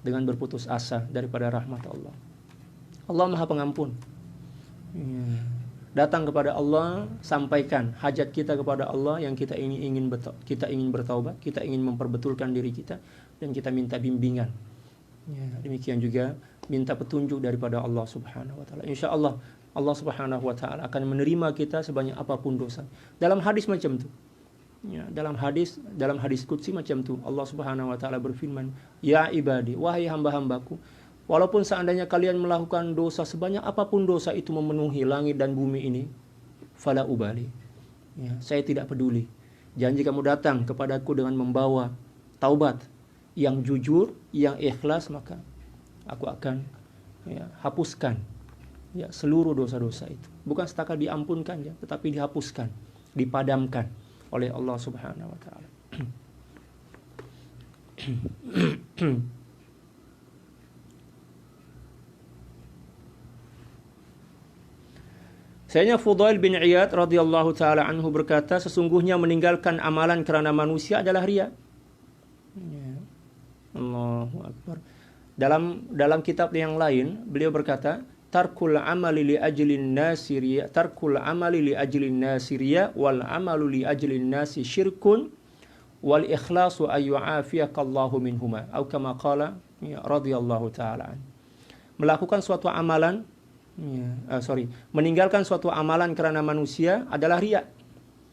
dengan berputus asa daripada rahmat Allah. Allah Maha Pengampun. Ya. Datang kepada Allah, sampaikan hajat kita kepada Allah yang kita ingin bertaubat, kita ingin memperbetulkan diri kita, dan kita minta bimbingan. Ya, demikian juga minta petunjuk daripada Allah Subhanahu wa taala. Insyaallah Allah Subhanahu wa taala akan menerima kita sebanyak apapun dosa. Dalam hadis macam itu. Ya, dalam hadis qudsi macam itu Allah Subhanahu wa taala berfirman, "Ya ibadi, wahai hamba-hambaku, walaupun seandainya kalian melakukan dosa sebanyak apapun dosa itu memenuhi langit dan bumi ini, fala ubali." Ya, saya tidak peduli. Janji kamu datang kepadaku dengan membawa taubat yang jujur, yang ikhlas, maka aku akan, ya, hapuskan, ya, seluruh dosa-dosa itu. Bukan setakat diampunkan, ya, tetapi dihapuskan, dipadamkan oleh Allah Subhanahu wa taala. Sayyidina Fudail bin Iyad radhiyallahu taala anhu berkata, sesungguhnya meninggalkan amalan kerana manusia adalah riya. Ya. Allahu akbar. Dalam kitab yang lain beliau berkata, tarkul amali li ajlin nasiriya, tarkul amali li ajlin nasiriya wal amalu li ajlin nasi syirkun wal ikhlasu ayyu'afiyakallahu minhuma, atau kama qala, ya, radhiyallahu taala. Melakukan suatu amalan, meninggalkan suatu amalan kerana manusia adalah riya.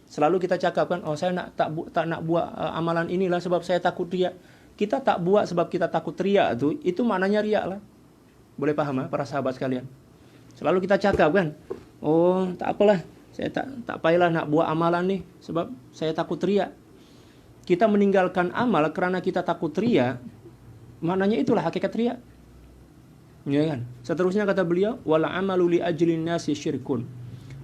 Selalu kita cakapkan, oh saya tak nak buat amalan inilah sebab saya takut riya. Kita tak buat sebab kita takut riya itu maknanya riya lah. Boleh paham, para sahabat sekalian? Selalu kita cakap kan, oh tak apalah, saya tak payahlah nak buat amalan nih sebab saya takut riya. Kita meninggalkan amal kerana kita takut riya, maknanya itulah hakikat riya. Ya kan? Seterusnya kata beliau, wala amalu li ajlin nasi syirkun.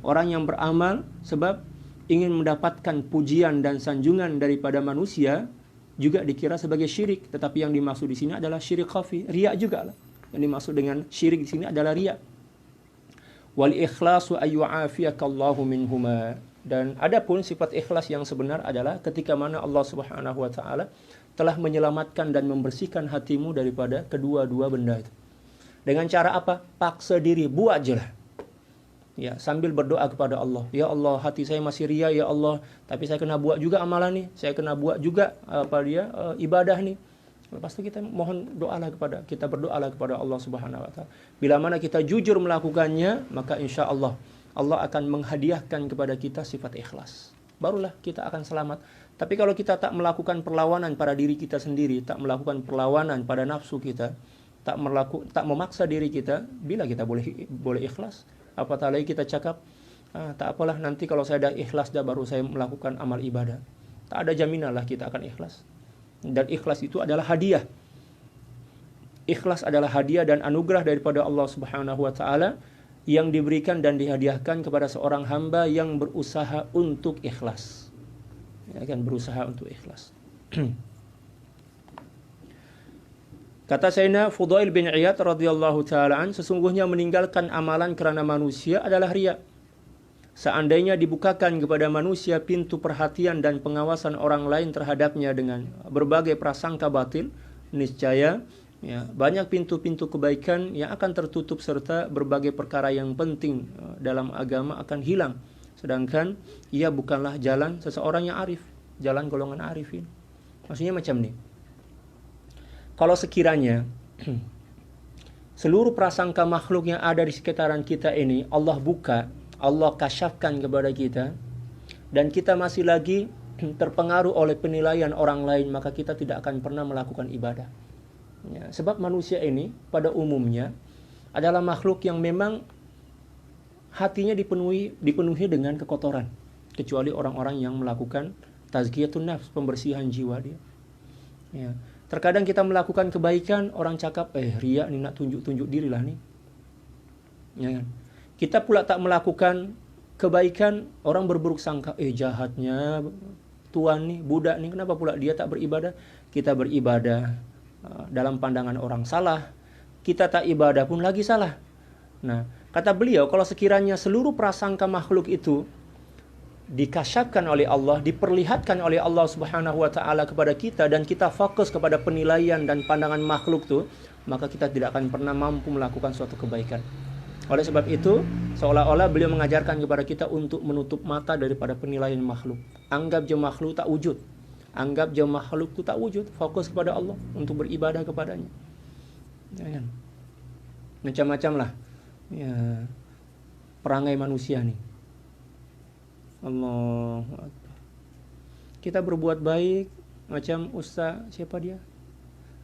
Orang yang beramal sebab ingin mendapatkan pujian dan sanjungan daripada manusia juga dikira sebagai syirik, tetapi yang dimaksud di sini adalah syirik khafi, riya juga lah. Yang dimaksud dengan syirik di sini adalah riya. Wal ikhlasu ayyu'afiyakallahu minhuma. Dan adapun sifat ikhlas yang sebenar adalah ketika mana Allah Subhanahu wa taala telah menyelamatkan dan membersihkan hatimu daripada kedua-dua benda itu. Dengan cara apa? Paksa diri, buat je lah. Ya, sambil berdoa kepada Allah. Ya Allah, hati saya masih riya, ya Allah, tapi saya kena buat juga amalan nih. Saya kena buat juga ibadah nih. Lepas itu kita mohon doalah kita berdoalah kepada Allah Subhanahu wa taala. Bila mana kita jujur melakukannya, maka insya-Allah Allah akan menghadiahkan kepada kita sifat ikhlas. Barulah kita akan selamat. Tapi kalau kita tak melakukan perlawanan pada diri kita sendiri, tak melakukan perlawanan pada nafsu kita, tak memaksa diri kita, bila kita boleh ikhlas? Apatah lagi kita cakap, tak apalah, nanti kalau saya dah ikhlas dah baru saya melakukan amal ibadah. Tak ada jaminan lah kita akan ikhlas. Dan ikhlas itu adalah hadiah. Ikhlas adalah hadiah dan anugerah daripada Allah Subhanahu wa taala yang diberikan dan dihadiahkan kepada seorang hamba yang berusaha untuk ikhlas. Ya kan, berusaha untuk ikhlas. Kata Sayyidina Fudail bin Iyad radhiyallahu taala an, sesungguhnya meninggalkan amalan kerana manusia adalah riya. Seandainya dibukakan kepada manusia pintu perhatian dan pengawasan orang lain terhadapnya dengan berbagai prasangka batil, niscaya banyak pintu-pintu kebaikan yang akan tertutup serta berbagai perkara yang penting dalam agama akan hilang sedangkan ia bukanlah jalan seseorang yang arif, jalan golongan arifin. Maksudnya macam ni, kalau sekiranya seluruh prasangka makhluk yang ada di sekitaran kita ini Allah buka, Allah kasyafkan kepada kita, dan kita masih lagi terpengaruh oleh penilaian orang lain, maka kita tidak akan pernah melakukan ibadah. Ya, sebab manusia ini pada umumnya adalah makhluk yang memang hatinya dipenuhi dengan kekotoran, kecuali orang-orang yang melakukan tazkiyatun nafs, pembersihan jiwa dia. Ya. Terkadang kita melakukan kebaikan, orang cakap, riak nih, nak tunjuk-tunjuk diri lah nih. Ya kan? Kita pula tak melakukan kebaikan, orang berburuk sangka, jahatnya tuan nih, budak nih, kenapa pula dia tak beribadah? Kita beribadah dalam pandangan orang salah, kita tak ibadah pun lagi salah. Nah, kata beliau, kalau sekiranya seluruh prasangka makhluk itu dikasyafkan oleh Allah, diperlihatkan oleh Allah Subhanahu wa taala kepada kita, dan kita fokus kepada penilaian dan pandangan makhluk itu, maka kita tidak akan pernah mampu melakukan suatu kebaikan. Oleh sebab itu, seolah-olah beliau mengajarkan kepada kita untuk menutup mata daripada penilaian makhluk. Anggap je makhluk tak wujud. Anggap je makhluk itu tak wujud, fokus kepada Allah untuk beribadah kepadanya. Ya kan? Macam-macam lah ya, perangai manusia nih. Allah, kita berbuat baik macam Ustaz, siapa dia?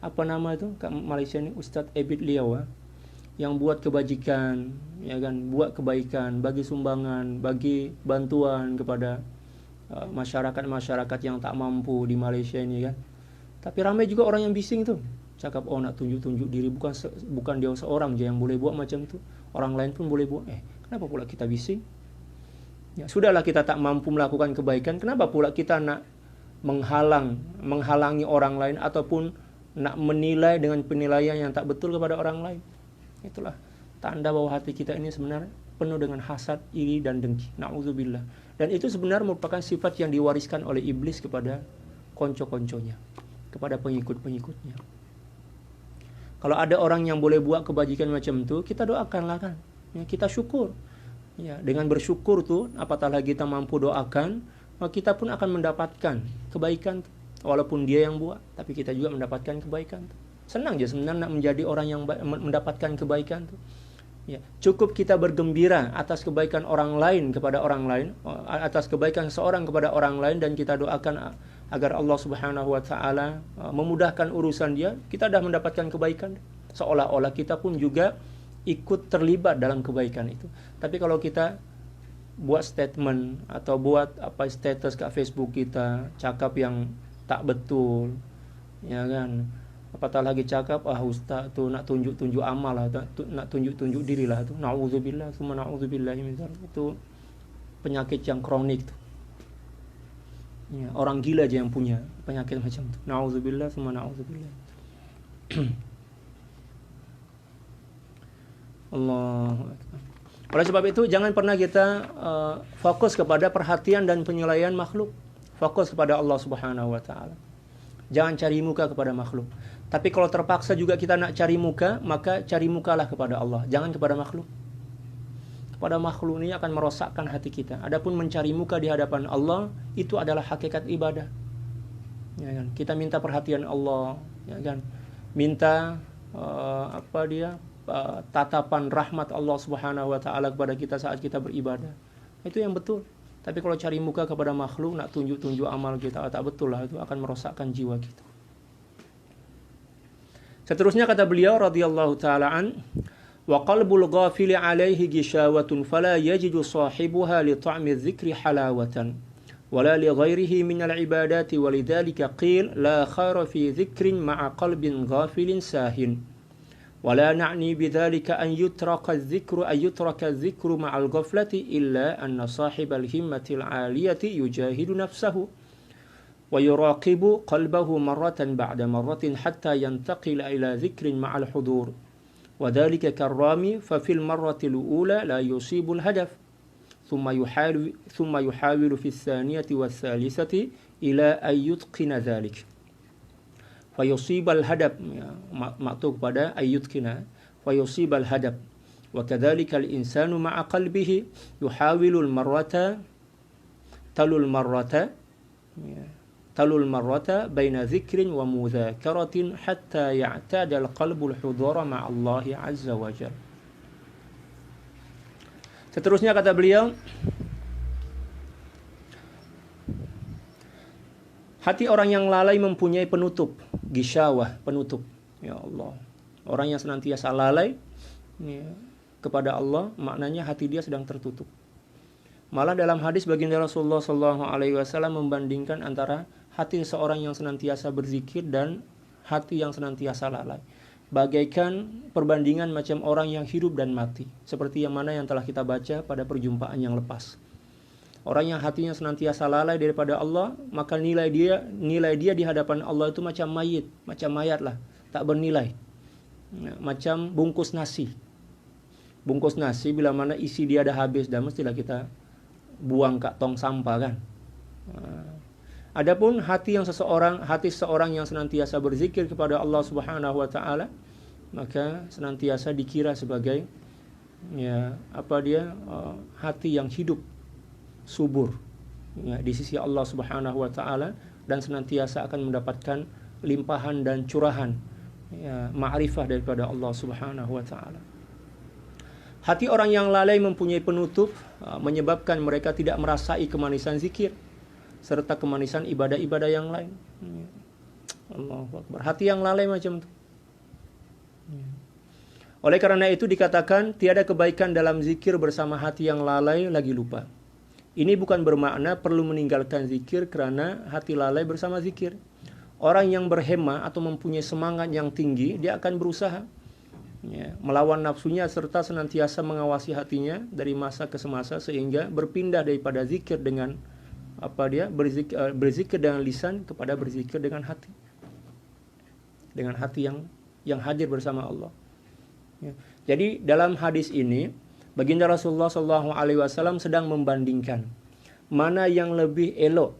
Apa nama itu? Kat Malaysia ni Ustaz Abid Liaw, yang buat kebajikan, ya kan, buat kebaikan, bagi sumbangan, bagi bantuan kepada masyarakat-masyarakat yang tak mampu di Malaysia ini kan. Tapi ramai juga orang yang bising tu, cakap nak tunjuk-tunjuk diri, bukan dia seorang je yang boleh buat macam tu, orang lain pun boleh buat. Kenapa pula kita bising? Ya, sudahlah kita tak mampu melakukan kebaikan, kenapa pula kita nak menghalangi orang lain ataupun nak menilai dengan penilaian yang tak betul kepada orang lain? Itulah tanda bahwa hati kita ini sebenarnya penuh dengan hasad, iri dan dengki. Na'udzubillah. Dan itu sebenarnya merupakan sifat yang diwariskan oleh iblis kepada konco-konconya, kepada pengikut-pengikutnya. Kalau ada orang yang boleh buat kebajikan macam itu, kita doakanlah kan. Ya, kita syukur. Ya, dengan bersyukur tu, apatah lagi kita mampu doakan, maka kita pun akan mendapatkan kebaikan. Walaupun dia yang buat, tapi kita juga mendapatkan kebaikan. Senang je sebenarnya nak menjadi orang yang mendapatkan kebaikan tu. Ya, cukup kita bergembira atas kebaikan orang lain kepada orang lain, atas kebaikan seorang kepada orang lain, dan kita doakan agar Allah Subhanahu wa taala memudahkan urusan dia, kita dah mendapatkan kebaikan. Seolah-olah kita pun juga ikut terlibat dalam kebaikan itu. Tapi kalau kita buat statement atau buat status kat Facebook kita, cakap yang tak betul, ya kan, apatah lagi cakap ustaz tu nak tunjuk-tunjuk amal lah, nak tunjuk-tunjuk diri lah tu. Na'udzubillah, summa na'udzubillah min dzalik. Itu penyakit yang kronik tu. Ya, orang gila aja yang punya penyakit macam tu. Na'udzubillah, summa na'udzubillah. Allahu akbar. Oleh sebab itu jangan pernah kita fokus kepada perhatian dan penilaian makhluk. Fokus kepada Allah Subhanahu wa taala. Jangan cari muka kepada makhluk. Tapi kalau terpaksa juga kita nak cari muka, maka cari mukalah kepada Allah, jangan kepada makhluk. Kepada makhluk ini akan merosakkan hati kita. Adapun mencari muka di hadapan Allah, itu adalah hakikat ibadah. Ya kan? Kita minta perhatian Allah, ya kan? Minta tatapan rahmat Allah Subhanahu wa taala kepada kita saat kita beribadah. Itu yang betul. Tapi kalau cari muka kepada makhluk, nak tunjuk-tunjuk amal kita, tak betul lah, itu akan merosakkan jiwa kita. Seterusnya kata beliau radhiyallahu taala an, wa qalbul ghafili alaihi gishawatun fala yajidu sahibuha li ta'mi dzikri halawatan wala li ghairihi min al ibadati walidzalika qil la khaira fi dzikrin ma'a qalbin ghafilin sahin. ولا نعني بذلك أن يترك الذكر مع الغفلة إلا أن صاحب الهمة العالية يجاهد نفسه ويراقب قلبه مرة بعد مرة حتى ينتقل إلى ذكر مع الحضور وذلك كالرامي ففي المرة الأولى لا يصيب الهدف ثم يحاول في الثانية والثالثة إلى أن يتقن ذلك fayusibal hadab, maktub pada ayyutkina, fayusibal hadab, Wa kadzalika al-insanu ma'a qalbihi yuhawilul marrata talul marrata baina dzikrin wa mudzakaratin hatta ya'tada al-qalbu al-hudura ma'a Allah azza wa jalla. Seterusnya kata beliau, hati orang yang lalai mempunyai penutup, gisyawah, penutup. Ya Allah. Orang yang senantiasa lalai kepada Allah, maknanya hati dia sedang tertutup. Malah dalam hadis baginda Rasulullah SAW membandingkan antara hati seorang yang senantiasa berzikir dan hati yang senantiasa lalai. Bagaikan perbandingan macam orang yang hidup dan mati. Seperti yang mana yang telah kita baca pada perjumpaan yang lepas. Orang yang hatinya senantiasa lalai daripada Allah, maka nilai dia di hadapan Allah itu macam mayat lah, tak bernilai. Macam bungkus nasi. Bungkus nasi bila mana isi dia dah habis, dah mestilah kita buang ke tong sampah kan. Adapun hati seseorang yang senantiasa berzikir kepada Allah Subhanahu wa taala, maka senantiasa dikira sebagai hati yang hidup, subur di sisi Allah Subhanahu wa taala, dan senantiasa akan mendapatkan limpahan dan curahan ma'rifah daripada Allah Subhanahu wa taala. Hati orang yang lalai mempunyai penutup, menyebabkan mereka tidak merasai kemanisan zikir serta kemanisan ibadah-ibadah yang lain. Allahu Akbar. Hati yang lalai macam itu. Oleh karena itu dikatakan tiada kebaikan dalam zikir bersama hati yang lalai lagi lupa. Ini bukan bermakna perlu meninggalkan zikir kerana hati lalai bersama zikir. Orang yang berhemah atau mempunyai semangat yang tinggi, dia akan berusaha melawan nafsunya serta senantiasa mengawasi hatinya dari masa ke semasa sehingga berpindah daripada zikir dengan berzikir dengan lisan kepada berzikir dengan hati. Dengan hati yang hadir bersama Allah. Jadi dalam hadis ini baginda Rasulullah SAW sedang membandingkan mana yang lebih elok,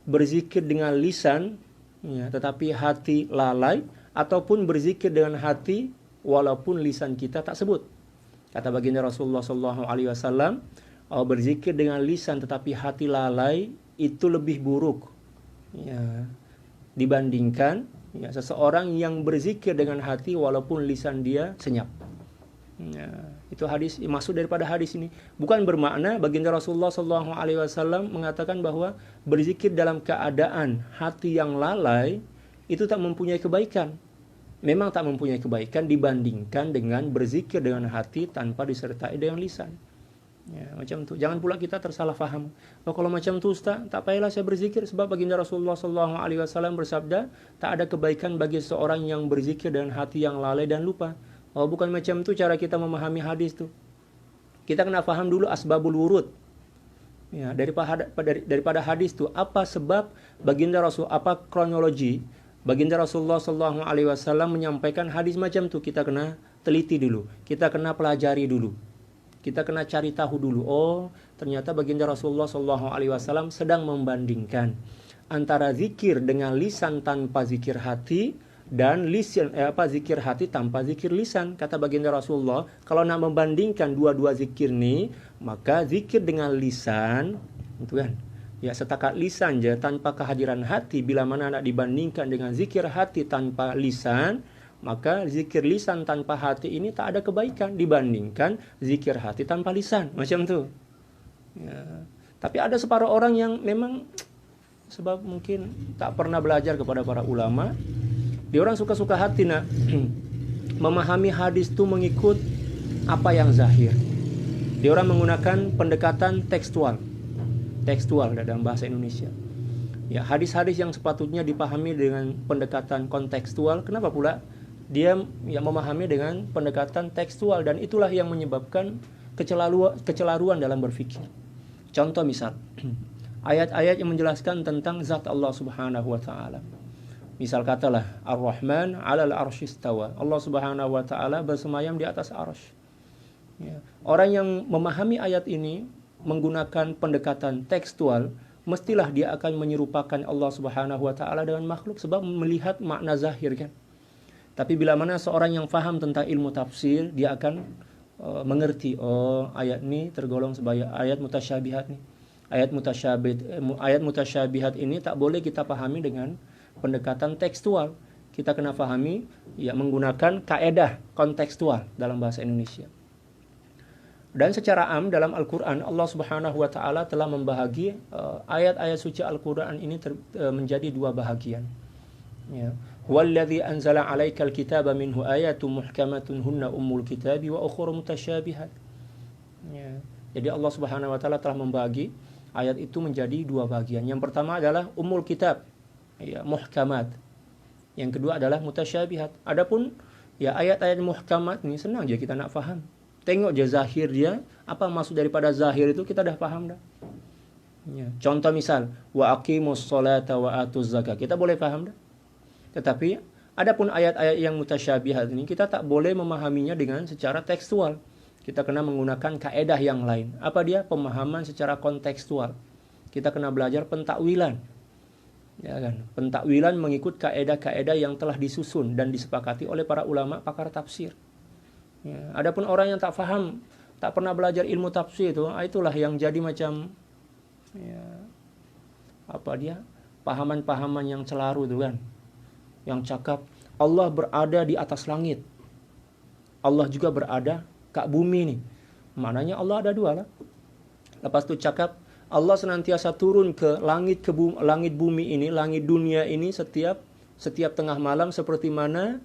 berzikir dengan lisan tetapi hati lalai, ataupun berzikir dengan hati walaupun lisan kita tak sebut. Kata baginda Rasulullah SAW, berzikir dengan lisan tetapi hati lalai itu lebih buruk dibandingkan seseorang yang berzikir dengan hati walaupun lisan dia senyap. Itu hadis, maksud daripada hadis ini bukan bermakna baginda Rasulullah SAW mengatakan bahwa berzikir dalam keadaan hati yang lalai itu tak mempunyai kebaikan. Memang tak mempunyai kebaikan dibandingkan dengan berzikir dengan hati tanpa disertai dengan lisan. Macam tu. Jangan pula kita tersalah faham. Kalau macam tu Ustaz, tak payahlah saya berzikir sebab baginda Rasulullah SAW bersabda, tak ada kebaikan bagi seorang yang berzikir dengan hati yang lalai dan lupa. Bukan macam tu cara kita memahami hadis tu. Kita kena faham dulu asbabul wurud. Daripada hadis tu, apa sebab baginda Rasul, apa kronologi baginda Rasulullah SAW menyampaikan hadis macam tu. Kita kena teliti dulu, kita kena pelajari dulu, kita kena cari tahu dulu. Ternyata baginda Rasulullah SAW sedang membandingkan antara zikir dengan lisan tanpa zikir hati dan zikir hati tanpa zikir lisan. Kata baginda Rasulullah, kalau nak membandingkan dua-dua zikir ni, maka zikir dengan lisan itu kan, setakat lisan je tanpa kehadiran hati. Bila mana nak dibandingkan dengan zikir hati tanpa lisan, maka zikir lisan tanpa hati ini tak ada kebaikan dibandingkan zikir hati tanpa lisan. Macam tu. Tapi ada separuh orang yang memang sebab mungkin tak pernah belajar kepada para ulama, dia orang suka-suka hati nak memahami hadis tu mengikut apa yang zahir. Dia orang menggunakan pendekatan tekstual dalam bahasa Indonesia. Hadis-hadis yang sepatutnya dipahami dengan pendekatan kontekstual, kenapa pula dia memahami dengan pendekatan tekstual, dan itulah yang menyebabkan kecelaruan dalam berfikir. Contoh misal, ayat-ayat yang menjelaskan tentang zat Allah Subhanahu wa taala. Misal katalah Ar-Rahman 'alal arsy istawa. Allah Subhanahu wa taala bersemayam di atas arsy. Orang yang memahami ayat ini menggunakan pendekatan tekstual, mestilah dia akan menyerupakan Allah Subhanahu wa taala dengan makhluk sebab melihat makna zahir kan. Tapi bila mana seorang yang faham tentang ilmu tafsir, dia akan mengerti, oh ayat ini tergolong sebagai ayat mutasyabihat nih. Ayat mutasyabihat ini tak boleh kita pahami dengan pendekatan tekstual. Kita kena pahami ya menggunakan kaedah kontekstual dalam bahasa Indonesia. Dan secara am dalam Al-Quran Allah Subhanahu wa Ta'ala telah membahagi ayat-ayat suci Al-Quran ini menjadi dua bahagian. Ya. Huwallazi anzala 'alaikal kitaba minhu ayatun muhkamatun hunna ummul kitabi wa ukhra mutasyabihat. Ya. Jadi Allah Subhanahu wa Ta'ala telah membagi ayat itu menjadi dua bagian. Yang pertama adalah ummul kitab, ya, muhkamat. Yang kedua adalah mutasyabihat. Adapun ya ayat-ayat muhkamat ini senang aja kita nak faham. Tengok je zahir dia, apa maksud daripada zahir itu kita dah faham dah. Ya. Contoh misal, wa aqimus sholata wa atuz zakat. Kita boleh faham dah. Tetapi adapun ayat-ayat yang mutasyabihat ini kita tak boleh memahaminya dengan secara tekstual. Kita kena menggunakan kaedah yang lain. Apa dia? Pemahaman secara kontekstual. Kita kena belajar pentakwilan. Ya kan? Pentakwilan mengikut kaedah-kaedah yang telah disusun dan disepakati oleh para ulama pakar tafsir. Ya, adapun orang yang tak faham, tak pernah belajar ilmu tafsir itu, itulah yang jadi macam ya, apa dia? Pahaman-pahaman yang celaru itu kan. Yang cakap Allah berada di atas langit. Allah juga berada kat bumi nih. Maknanya Allah ada dua lah. Lepas itu cakap Allah senantiasa turun ke langit bumi ini, langit dunia ini setiap tengah malam seperti mana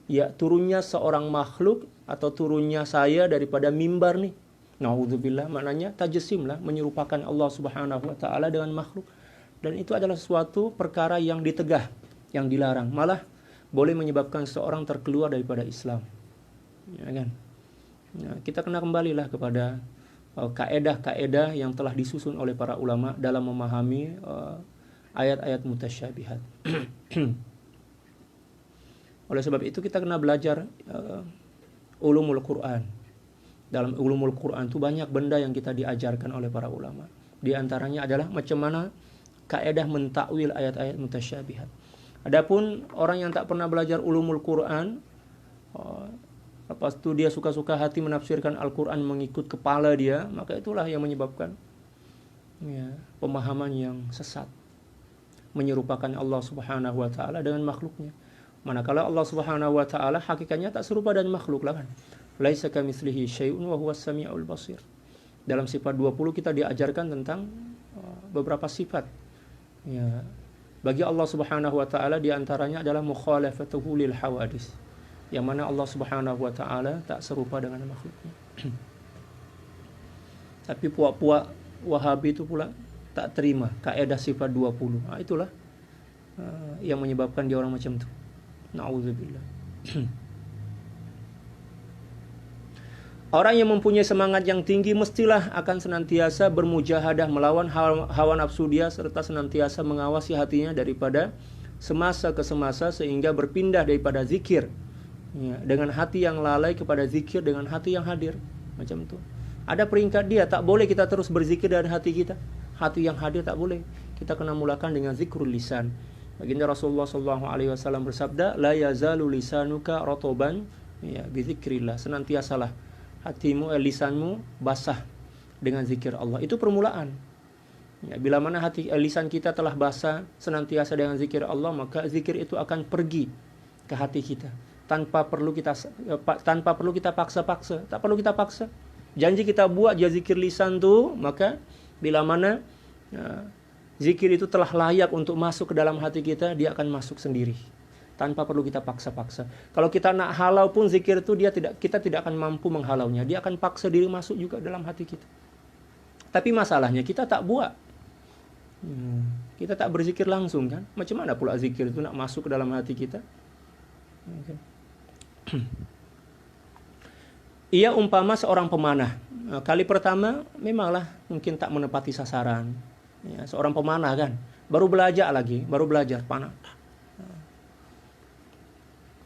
ya turunnya seorang makhluk atau turunnya saya daripada mimbar nih. Nauzubillah, maknanya tajsim lah, menyerupakan Allah Subhanahu wa Ta'ala dengan makhluk. Dan itu adalah suatu perkara yang ditegah, yang dilarang. Malah boleh menyebabkan seorang terkeluar daripada Islam. Ya kan? Ya, kita kena kembalilah kepada kaedah-kaedah yang telah disusun oleh para ulama dalam memahami ayat-ayat mutasyabihat. Oleh sebab itu kita kena belajar ulumul Quran. Dalam ulumul Quran itu banyak benda yang kita diajarkan oleh para ulama. Di antaranya adalah macam mana kaedah mentakwil ayat-ayat mutasyabihat. Adapun orang yang tak pernah belajar ulumul Quran, lepas itu dia suka-suka hati menafsirkan Al-Quran mengikut kepala dia, maka itulah yang menyebabkan ya, pemahaman yang sesat, menyerupakan Allah Subhanahu wa Ta'ala dengan makhluknya. Manakala Allah Subhanahu wa Ta'ala hakikatnya tak serupa dengan makhluk lah kan. Laisa kamitslihi syai'un wa huwas samiul basir. Dalam sifat 20 kita diajarkan tentang beberapa sifat. Ya, bagi Allah Subhanahu wa Ta'ala di antaranya adalah mukhalafatuhu lil hawadis. Yang mana Allah Subhanahu wa Ta'ala tak serupa dengan makhluknya. Tapi puak-puak Wahabi itu pula tak terima kaedah sifat 20. Itulah yang menyebabkan dia orang macam itu. Na'udzubillah. Orang yang mempunyai semangat yang tinggi mestilah akan senantiasa bermujahadah melawan hawa nafsu dia serta senantiasa mengawasi hatinya daripada semasa ke semasa sehingga berpindah daripada zikir ya, dengan hati yang lalai kepada zikir dengan hati yang hadir. Macam itu. Ada peringkat dia, tak boleh kita terus berzikir dari hati kita. Hati yang hadir tak boleh. Kita kena mulakan dengan zikrul lisan. Baginda Rasulullah SAW bersabda, la yazalu lisanuka rotoban ya, bizikrillah. Senantiasalah hatimu, lisanmu basah dengan zikir Allah. Itu permulaan. Ya, bila mana lisan kita telah basah senantiasa dengan zikir Allah, maka zikir itu akan pergi ke hati kita tanpa perlu kita paksa-paksa. Tak perlu kita paksa. Janji kita buat je zikir lisan tu, maka bila mana zikir itu telah layak untuk masuk ke dalam hati kita, dia akan masuk sendiri tanpa perlu kita paksa-paksa. Kalau kita nak halau pun zikir itu kita tidak akan mampu menghalaunya. Dia akan paksa diri masuk juga dalam hati kita. Tapi masalahnya kita tak buat. Kita tak berzikir langsung kan? Macam mana pula zikir itu nak masuk ke dalam hati kita? Okay. Ia umpama seorang pemanah. Kali pertama memanglah mungkin tak menepati sasaran. Ya, seorang pemanah kan, baru belajar panah.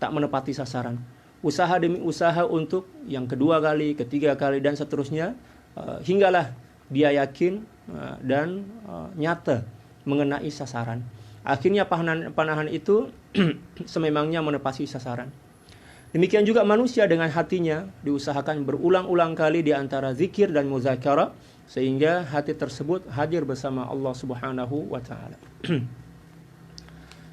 Tak menepati sasaran. Usaha demi usaha untuk yang kedua kali, ketiga kali dan seterusnya hinggalah dia yakin dan nyata mengenai sasaran. Akhirnya panahan itu sememangnya menepati sasaran. Demikian juga manusia dengan hatinya diusahakan berulang-ulang kali di antara zikir dan muzakarah sehingga hati tersebut hadir bersama Allah Subhanahu wa taala.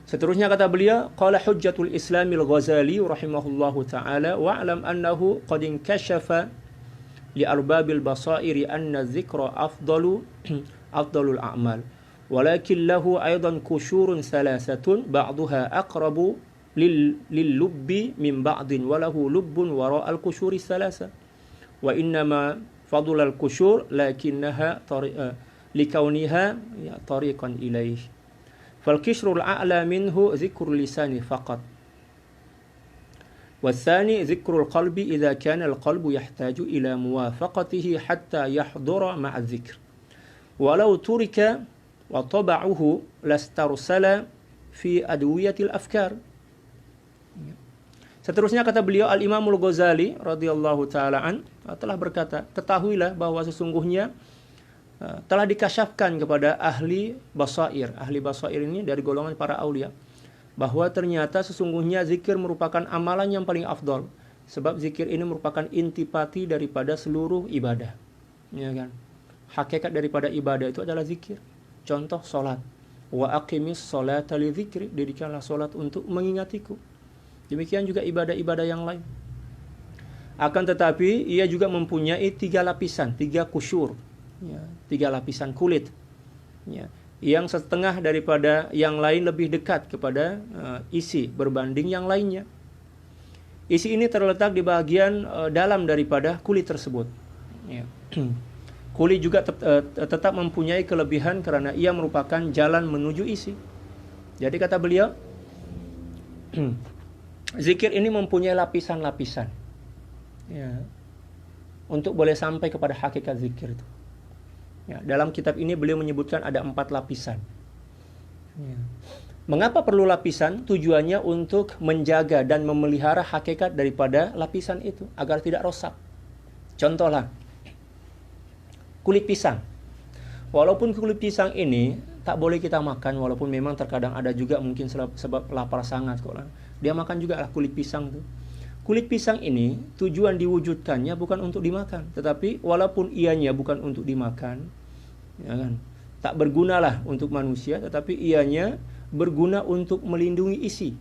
Seterusnya kata beliau, qala hujjatul Islamil Ghazali rahimahullahu taala wa'lam annahu qad inkashafa li arbabil basairi anna dzikra afdalul a'mal walakin lahu aidan kushurun thalathatun ba'daha aqrabu lil-lubbi min ba'din walahu lubbun wara'al kushuri thalatha wa innama fadul al-kushur lakinnaha likauniha tariqan ilaih fal-kishrul a'la minhu dzikrul lisani faqat والثاني ذكر القلب إذا كان القلب يحتاج إلى موافقته حتى يحضر مع الذكر ولو ترك وطبعه لاسترسل في أدوية الأفكار. Seterusnya kata beliau Al-Imamul Ghazali radhiyallahu taala an telah berkata, ketahuilah bahwa sesungguhnya telah dikasyafkan kepada ahli basair. Ahli basair ini dari golongan para aulia, bahwa ternyata sesungguhnya zikir merupakan amalan yang paling afdol. Sebab zikir ini merupakan intipati daripada seluruh ibadah. Ya kan? Hakikat daripada ibadah itu adalah zikir. Contoh salat. Wa aqimis sholata li dzikri, dirikanlah salat untuk mengingatiku. Demikian juga ibadah-ibadah yang lain. Akan tetapi ia juga mempunyai 3 lapisan, 3 kusyur, ya, 3 lapisan kulit, ya, yang setengah daripada yang lain lebih dekat kepada isi berbanding yang lainnya. Isi ini terletak di bagian dalam daripada kulit tersebut. Ya. Kulit juga tetap mempunyai kelebihan karena ia merupakan jalan menuju isi. Jadi kata beliau, zikir ini mempunyai lapisan-lapisan, ya, untuk boleh sampai kepada hakikat zikir itu. Ya, dalam kitab ini beliau menyebutkan ada 4 lapisan. Ya. Mengapa perlu lapisan? Tujuannya untuk menjaga dan memelihara hakikat daripada lapisan itu agar tidak rosak. Contohlah, kulit pisang. Walaupun kulit pisang ini tak boleh kita makan, walaupun memang terkadang ada juga mungkin sebab lapar sangat kok. Dia makan juga lah kulit pisang tuh. Kulit pisang ini tujuan diwujudkannya bukan untuk dimakan, tetapi walaupun ianya bukan untuk dimakan, ya kan, tak bergunalah untuk manusia, tetapi ianya berguna untuk melindungi isi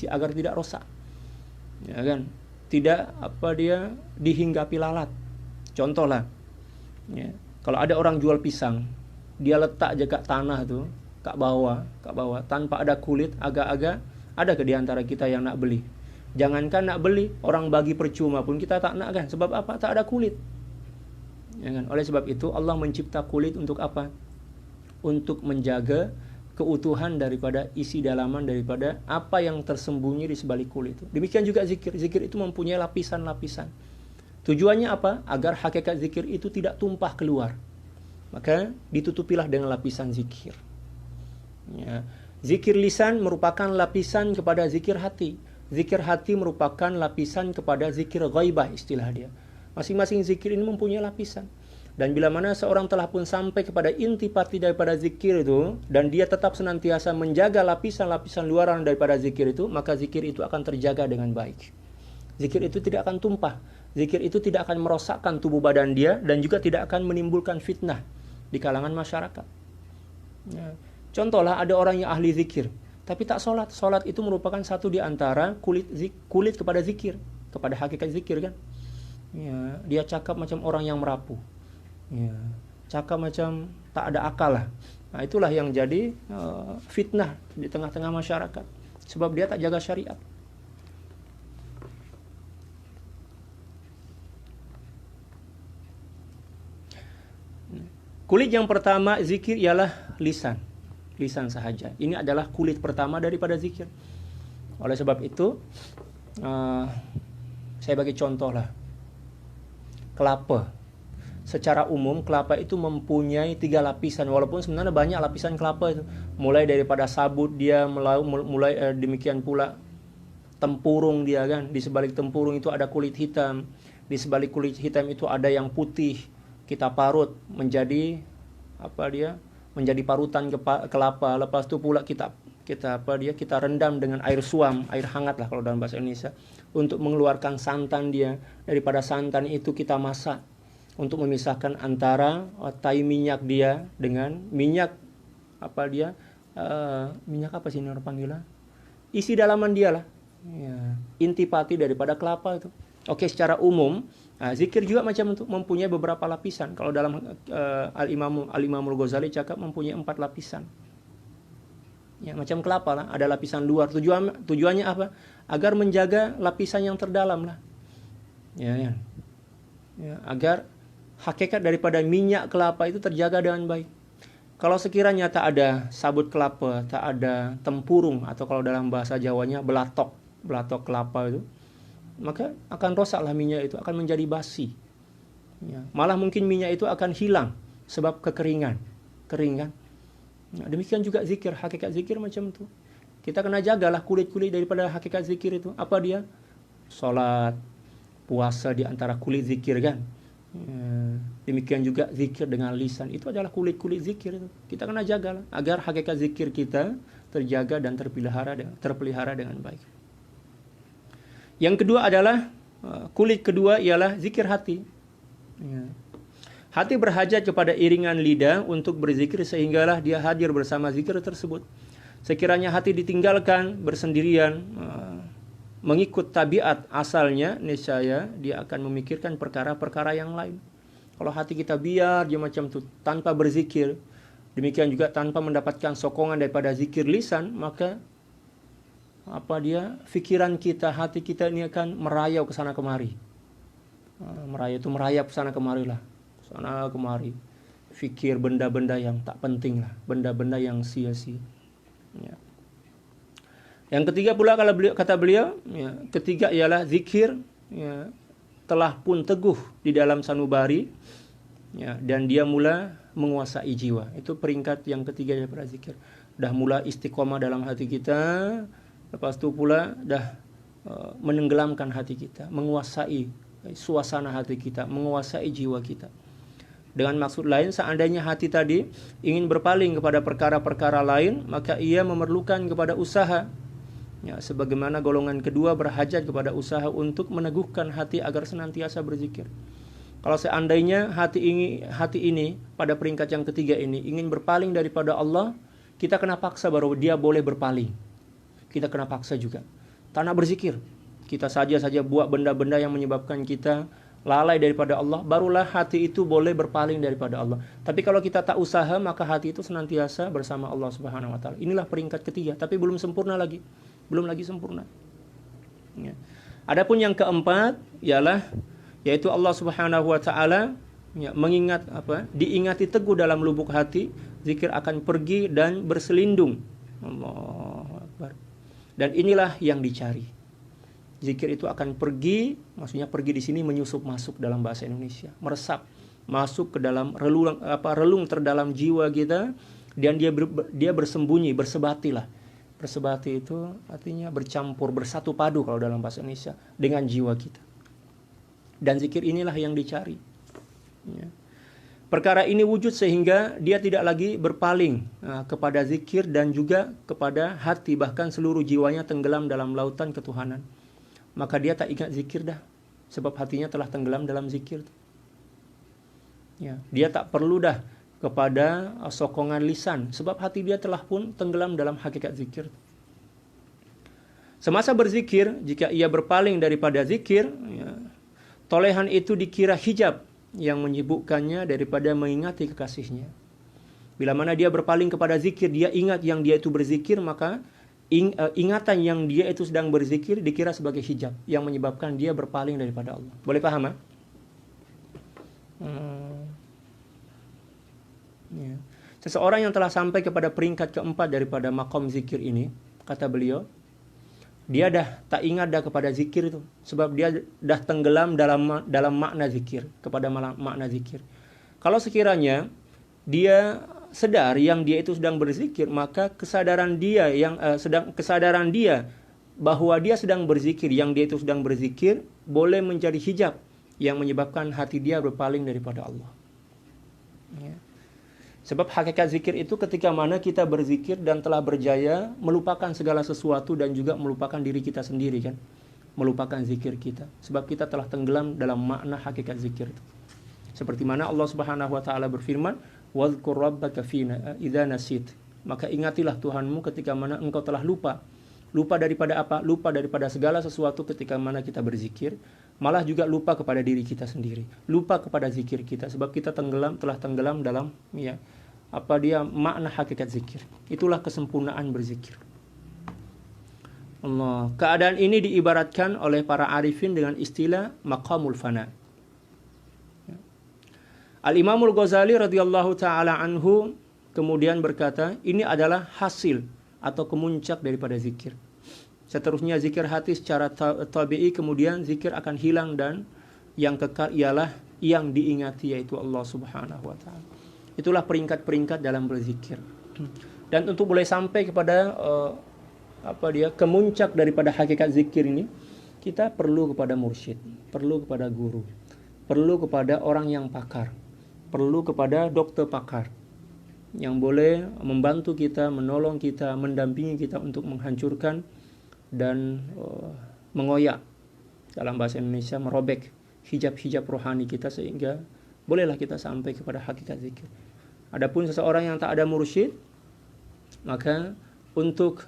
agar tidak rosak, ya kan, tidak dihinggapi lalat. Contohlah, ya, kalau ada orang jual pisang, dia letak je kat tanah tu, kat bawah, tanpa ada kulit, agak-agak ada ke di antara kita yang nak beli. Jangankan nak beli, orang bagi percuma pun kita tak nak kan. Sebab apa? Tak ada kulit. Ya kan? Oleh sebab itu Allah mencipta kulit untuk apa? Untuk menjaga keutuhan daripada isi dalaman daripada apa yang tersembunyi di sebalik kulit itu. Demikian juga zikir. Zikir itu mempunyai lapisan-lapisan. Tujuannya apa? Agar hakikat zikir itu tidak tumpah keluar. Maka ditutupilah dengan lapisan zikir. Ya. Zikir lisan merupakan lapisan kepada zikir hati. Zikir hati merupakan lapisan kepada zikir ghaibah, istilah dia. Masing-masing zikir ini mempunyai lapisan. Dan bila mana seorang telah pun sampai kepada intipati daripada zikir itu, dan dia tetap senantiasa menjaga lapisan-lapisan luaran daripada zikir itu, maka zikir itu akan terjaga dengan baik. Zikir itu tidak akan tumpah. Zikir itu tidak akan merosakkan tubuh badan dia, dan juga tidak akan menimbulkan fitnah di kalangan masyarakat. Ya. Contohlah ada orang yang ahli zikir, tapi tak solat. Solat itu merupakan satu di antara kulit kepada zikir, kepada hakikat zikir kan. Ya, dia cakap macam orang yang merapu. Ya, cakap macam tak ada akal lah. Nah, itulah yang jadi fitnah di tengah-tengah masyarakat. Sebab dia tak jaga syariat. Kulit yang pertama zikir ialah lisan. Lisan sahaja. Ini adalah kulit pertama daripada zikir. Oleh sebab itu, saya bagi contoh lah. Kelapa. Secara umum, kelapa itu mempunyai 3 lapisan. Walaupun sebenarnya banyak lapisan kelapa itu. Mulai daripada sabut dia, mulai demikian pula tempurung dia kan. Di sebalik tempurung itu ada kulit hitam. Di sebalik kulit hitam itu ada yang putih. Kita parut menjadi menjadi parutan kelapa. Lepas itu pula kita kita rendam dengan air suam, air hangat lah kalau dalam bahasa Indonesia, untuk mengeluarkan santan dia. Daripada santan itu kita masak untuk memisahkan antara tai minyak dia dengan minyak minyak apa sih orang panggilnya? Isi dalaman dia lah. Ya, intipati daripada kelapa itu. Oke, secara umum zikir juga macam itu, mempunyai beberapa lapisan. Kalau dalam Al-Imamul Ghazali cakap mempunyai 4 lapisan. Ya, macam kelapa lah, ada lapisan luar. Tujuannya apa? Agar menjaga lapisan yang terdalam lah. Ya, agar hakikat daripada minyak kelapa itu terjaga dengan baik. Kalau sekiranya tak ada sabut kelapa, tak ada tempurung, atau kalau dalam bahasa Jawanya belatok kelapa itu, maka akan rosaklah minyak itu, akan menjadi basi. Ya, malah mungkin minyak itu akan hilang sebab kering kan. Nah, demikian juga zikir, hakikat zikir macam itu. Kita kena jagalah kulit-kulit daripada hakikat zikir itu. Apa dia? Salat, puasa di antara kulit zikir kan. Demikian juga zikir dengan lisan, itu adalah kulit-kulit zikir itu. Kita kena jagalah agar hakikat zikir kita terjaga dan terpelihara dengan baik. Yang kedua adalah kulit kedua ialah zikir hati. Hati berhajat kepada iringan lidah untuk berzikir sehinggalah dia hadir bersama zikir tersebut. Sekiranya hati ditinggalkan bersendirian, mengikut tabiat asalnya, niscaya dia akan memikirkan perkara-perkara yang lain. Kalau hati kita biar dia macam itu tanpa berzikir, demikian juga tanpa mendapatkan sokongan daripada zikir lisan, maka fikiran kita, hati kita ini akan merayau ke sana kemari. Merayap ke sana kemari lah. Sana kemari. Fikir benda-benda yang tak penting lah, benda-benda yang sia-sia. Ya. Yang ketiga pula kata beliau, ketiga ialah zikir telah pun teguh di dalam sanubari, dan dia mula menguasai jiwa. Itu peringkat yang ketiga daripada zikir. Dah mula istiqomah dalam hati kita, lepas itu pula dah menenggelamkan hati kita, menguasai suasana hati kita, menguasai jiwa kita. Dengan maksud lain, seandainya hati tadi ingin berpaling kepada perkara-perkara lain, maka ia memerlukan kepada usaha. Ya, sebagaimana golongan kedua berhajat kepada usaha untuk meneguhkan hati agar senantiasa berzikir. Kalau seandainya hati ini pada peringkat yang ketiga ini ingin berpaling daripada Allah, kita kena paksa baru dia boleh berpaling. Kita kena paksa juga. Tak nak berzikir, kita saja buat benda-benda yang menyebabkan kita lalai daripada Allah, barulah hati itu boleh berpaling daripada Allah. Tapi kalau kita tak usaha, maka hati itu senantiasa bersama Allah Subhanahu wa taala. Inilah peringkat ketiga, tapi belum sempurna lagi. Belum lagi sempurna. Ya. Adapun yang keempat yaitu Allah Subhanahu wa taala diingati teguh dalam lubuk hati, zikir akan pergi dan berselindung. Allahu Akbar. Dan inilah yang dicari. Zikir itu akan pergi, maksudnya pergi di sini menyusup masuk dalam bahasa Indonesia, meresap masuk ke dalam relung terdalam jiwa kita, dan dia bersembunyi, bersebati lah. Bersebati itu artinya bercampur, bersatu padu kalau dalam bahasa Indonesia dengan jiwa kita. Dan zikir inilah yang dicari. Ya. Perkara ini wujud sehingga dia tidak lagi berpaling kepada zikir dan juga kepada hati, bahkan seluruh jiwanya tenggelam dalam lautan ketuhanan. Maka dia tak ingat zikir dah, sebab hatinya telah tenggelam dalam zikir. Ya, dia tak perlu dah kepada sokongan lisan, sebab hati dia telah pun tenggelam dalam hakikat zikir. Semasa berzikir, jika ia berpaling daripada zikir, tolehan itu dikira hijab yang menyibukkannya daripada mengingati kekasihnya. Bila mana dia berpaling kepada zikir, dia ingat yang dia itu berzikir, maka ingatan yang dia itu sedang berzikir dikira sebagai hijab yang menyebabkan dia berpaling daripada Allah. Boleh paham? Ya. Seseorang yang telah sampai kepada peringkat keempat daripada maqam zikir ini, kata beliau, dia dah tak ingat dah kepada zikir itu, sebab dia dah tenggelam dalam makna zikir, kepada makna zikir. Kalau sekiranya dia sedar yang dia itu sedang berzikir, maka kesadaran dia bahwa dia sedang berzikir, yang dia itu sedang berzikir, boleh menjadi hijab yang menyebabkan hati dia berpaling daripada Allah. Ya. Sebab hakikat zikir itu ketika mana kita berzikir dan telah berjaya melupakan segala sesuatu dan juga melupakan diri kita sendiri kan. Melupakan zikir kita. Sebab kita telah tenggelam dalam makna hakikat zikir itu. Seperti mana Allah Subhanahu wa taala berfirman, "Wadhkur rabbaka fina idza nasit." Maka ingatilah Tuhanmu ketika mana engkau telah lupa. Lupa daripada apa? Lupa daripada segala sesuatu ketika mana kita berzikir, malah juga lupa kepada diri kita sendiri. Lupa kepada zikir kita sebab kita telah tenggelam dalam makna hakikat zikir. Itulah kesempurnaan berzikir. Allah. Keadaan ini diibaratkan oleh para arifin dengan istilah maqamul fana. Al-Imamul Ghazali radhiyallahu taala anhu kemudian berkata, ini adalah hasil atau kemuncak daripada zikir. Seterusnya zikir hati secara tabi'i, kemudian zikir akan hilang dan yang kekal ialah yang diingati, yaitu Allah Subhanahu wa taala. Itulah peringkat-peringkat dalam berzikir. Dan untuk boleh sampai kepada kemuncak daripada hakikat zikir ini, kita perlu kepada mursyid, perlu kepada guru, perlu kepada orang yang pakar, perlu kepada dokter pakar yang boleh membantu kita, menolong kita, mendampingi kita untuk menghancurkan dan mengoyak, dalam bahasa Indonesia merobek hijab-hijab rohani kita sehingga bolehlah kita sampai kepada hakikat zikir. Adapun seseorang yang tak ada mursyid, maka untuk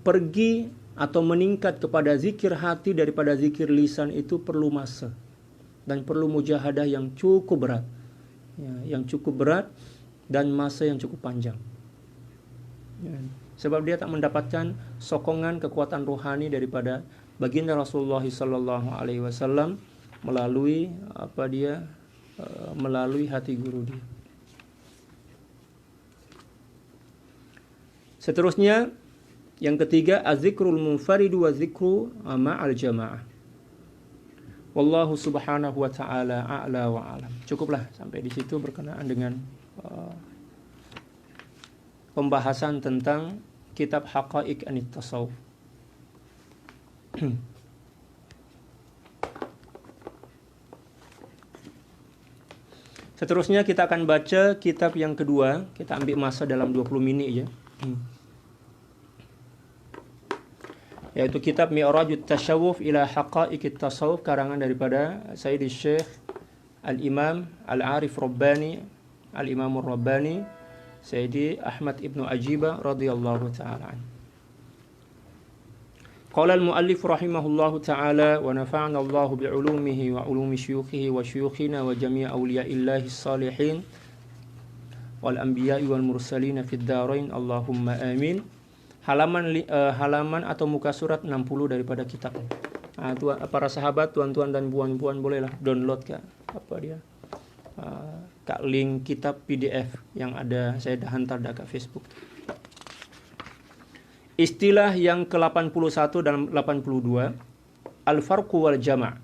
pergi atau meningkat kepada zikir hati daripada zikir lisan itu perlu masa dan perlu mujahadah yang cukup berat. Yang cukup berat dan masa yang cukup panjang. Sebab dia tak mendapatkan sokongan kekuatan rohani daripada baginda Rasulullah sallallahu alaihi wasallam melalui melalui hati guru dia. Seterusnya yang ketiga, az-zikrul munfaridu wa zikru ma'al jamaah. Wallahu subhanahu wa ta'ala a'la wa alam. Cukuplah sampai di situ berkenaan dengan pembahasan tentang kitab Haqaiq Anit Tasawuf. Seterusnya kita akan baca kitab yang kedua. Kita ambil masa dalam 20 minit ya. Yaitu kitab Mi'rajut Tasyawuf ila Haqaiqit Tasawuf, karangan daripada Sayyidi Syekh Al-Imam Al-Arif Rabbani, Al-Imamur Rabbani, Sayyidi Ahmad Ibnu Ajibah radhiyallahu ta'ala anhu. Qala al-muallif rahimahullahu ta'ala wa nafa'ana Allahu bi'ulumihi wa ulumi syuyukhihi wa syuyukhina wa jami' awliya'illahi salihin wal anbiya'i wal mursalin fid dharain Allahumma amin. Halaman atau muka surat 60 daripada kitab. Para sahabat, tuan-tuan dan puan-puan bolehlah download link kitab PDF yang ada, saya dah hantar dekat Facebook. Istilah yang ke-81 dan 82, al-farqu wal jama'.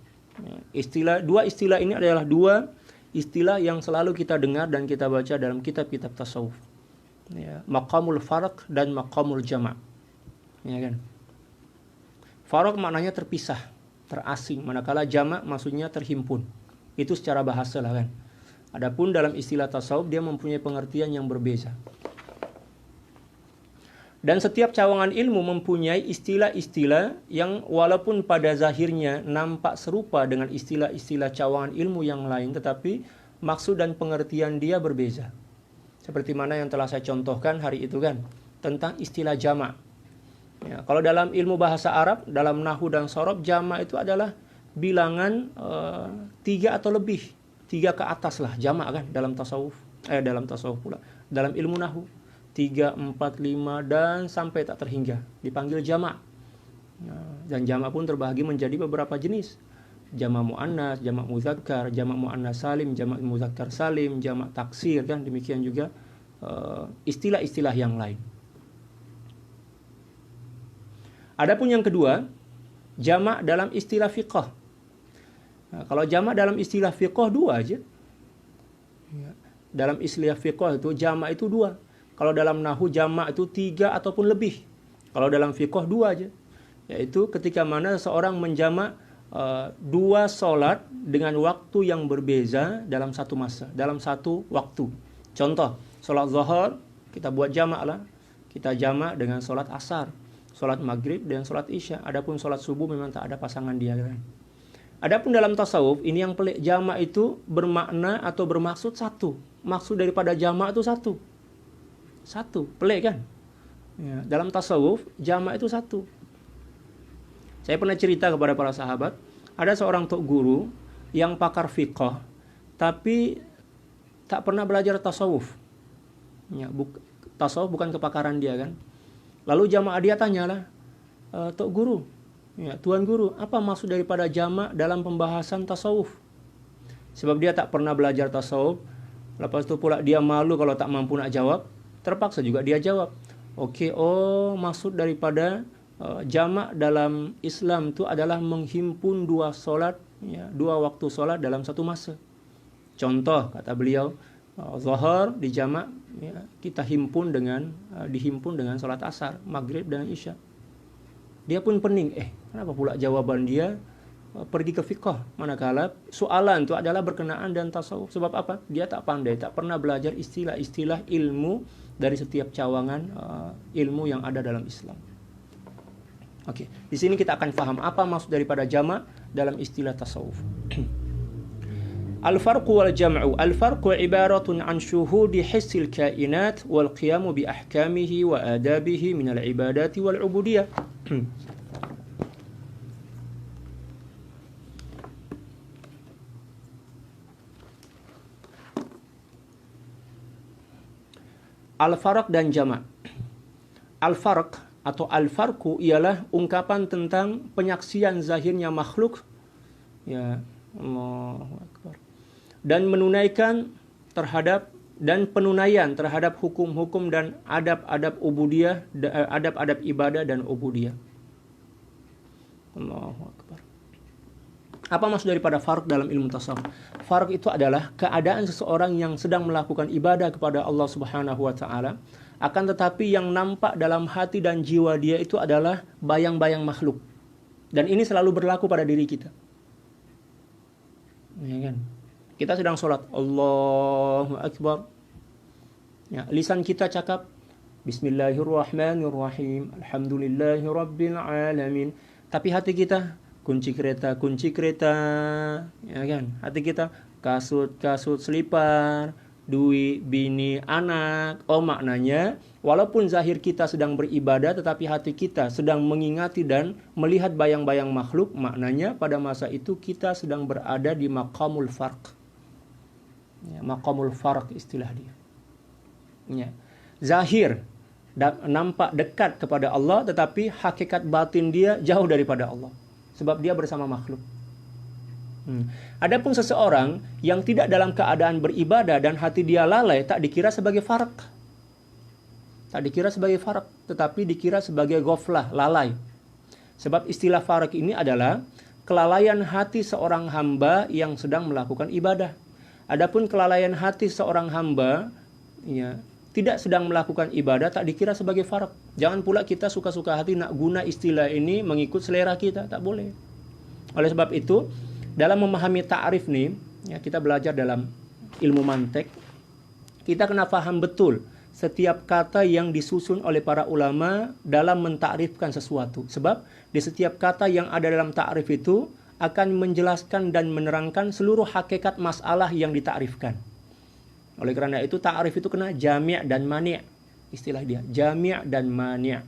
Dua istilah ini adalah dua istilah yang selalu kita dengar dan kita baca dalam kitab-kitab tasawuf. Ya, maqamul farq dan maqamul jama'. Ya kan? Farq maknanya terpisah, terasing, manakala jama' maksudnya terhimpun. Itu secara bahasa lah kan. Adapun dalam istilah tasawuf dia mempunyai pengertian yang berbeza. Dan setiap cawangan ilmu mempunyai istilah-istilah yang walaupun pada zahirnya nampak serupa dengan istilah-istilah cawangan ilmu yang lain, tetapi maksud dan pengertian dia berbeza. Seperti mana yang telah saya contohkan hari itu kan, tentang istilah jama'. Ya, kalau dalam ilmu bahasa Arab, dalam nahwu dan sorob, jama' itu adalah bilangan 3 atau lebih, 3 ke atas lah jama' kan dalam tasawuf. Dalam tasawuf pula. Dalam ilmu nahwu 3, 4, 5 dan sampai tak terhingga dipanggil jama'. Dan jama' pun terbagi menjadi beberapa jenis. Jama' muannas, jama' muzakkar, jama' muannas salim, jama' muzakkar salim, jama' taksir kan, demikian juga istilah-istilah yang lain. Adapun yang kedua, jama' dalam istilah fiqh. Nah, kalau jama' dalam istilah fiqh 2 aja. Dalam istilah fiqh itu jama' itu 2. Kalau dalam nahwu jama' itu 3 ataupun lebih. Kalau dalam fiqh 2 aja. Yaitu ketika mana seorang menjama' dua solat dengan waktu yang berbeza dalam satu masa, dalam satu waktu. Contoh, solat zuhur kita buat jamak lah, kita jamak dengan solat asar, solat maghrib dengan solat isya. Adapun solat subuh memang tak ada pasangan dia kan. Adapun dalam tasawuf ini yang pelik, jamak itu bermakna atau bermaksud satu. Maksud daripada jamak itu satu. Satu, pelik kan? Ya, dalam tasawuf jamak itu satu. Saya pernah cerita kepada para sahabat, ada seorang tok guru yang pakar fiqh, tapi tak pernah belajar tasawuf. Ya, tasawuf bukan kepakaran dia kan. Lalu jamaah dia tanyalah, tok guru, ya, tuan guru, apa maksud daripada jamak dalam pembahasan tasawuf? Sebab dia tak pernah belajar tasawuf. Lepas itu pula dia malu kalau tak mampu nak jawab. Terpaksa juga dia jawab. Oke, maksud daripada jamak dalam Islam itu adalah menghimpun dua solat, ya, dua waktu solat dalam satu masa. Contoh kata beliau, zuhur di jamak, ya, kita dihimpun dengan solat asar, maghrib dan isya. Dia pun pening, kenapa pula jawaban dia pergi ke fiqh, manakala soalan itu adalah berkenaan dan tasawuf. Sebab apa? Dia tak pandai, tak pernah belajar istilah-istilah ilmu dari setiap cawangan ilmu yang ada dalam Islam. Oke, di sini kita akan paham apa maksud daripada jamak dalam istilah tasawuf. Al-farqu wal jam'u. Al-farqu ibaratun an syuhudi hissil kainat wal qiyamu bi ahkamihi wa adabihi min al-ibadati wal ubudiyah. Al-farq dan jamak. Al-farq atau al-farqu ialah ungkapan tentang penyaksian zahirnya makhluk, ya, Allahu Akbar, dan menunaikan terhadap dan penunaian terhadap hukum-hukum dan adab-adab ubudiyah, adab-adab ibadah dan ubudiyah. Allahu Akbar. Apa maksud daripada farq dalam ilmu tasawuf? Farq itu adalah keadaan seseorang yang sedang melakukan ibadah kepada Allah Subhanahu wa taala, akan tetapi yang nampak dalam hati dan jiwa dia itu adalah bayang-bayang makhluk. Dan ini selalu berlaku pada diri kita. Ya kan? Kita sedang sholat, Allahu Akbar. Ya, lisan kita cakap, Bismillahirrahmanirrahim, Alhamdulillahirabbil alamin. Tapi hati kita, kunci kereta, ya kan? Hati kita, kasut, selipar, duit, bini, anak. Maknanya walaupun zahir kita sedang beribadah, tetapi hati kita sedang mengingati dan melihat bayang-bayang makhluk. Maknanya pada masa itu kita sedang berada di maqamul farq, ya, maqamul farq istilah dia, ya. Zahir nampak dekat kepada Allah, tetapi hakikat batin dia jauh daripada Allah, sebab dia bersama makhluk. Adapun seseorang yang tidak dalam keadaan beribadah dan hati dia lalai, tak dikira sebagai farq. Tak dikira sebagai farq, tetapi dikira sebagai ghaflah, lalai. Sebab istilah farq ini adalah kelalaian hati seorang hamba yang sedang melakukan ibadah. Adapun kelalaian hati seorang hamba, ya, tidak sedang melakukan ibadah, tak dikira sebagai farq. Jangan pula kita suka-suka hati nak guna istilah ini mengikut selera kita, tak boleh. Oleh sebab itu, dalam memahami ta'rif nih, ya, kita belajar dalam ilmu mantek, kita kena faham betul setiap kata yang disusun oleh para ulama dalam mentakrifkan sesuatu. Sebab di setiap kata yang ada dalam ta'rif itu akan menjelaskan dan menerangkan seluruh hakikat masalah yang ditakrifkan. Oleh kerana itu ta'rif itu kena jami' dan mani'. Istilah dia, jami' dan mani'.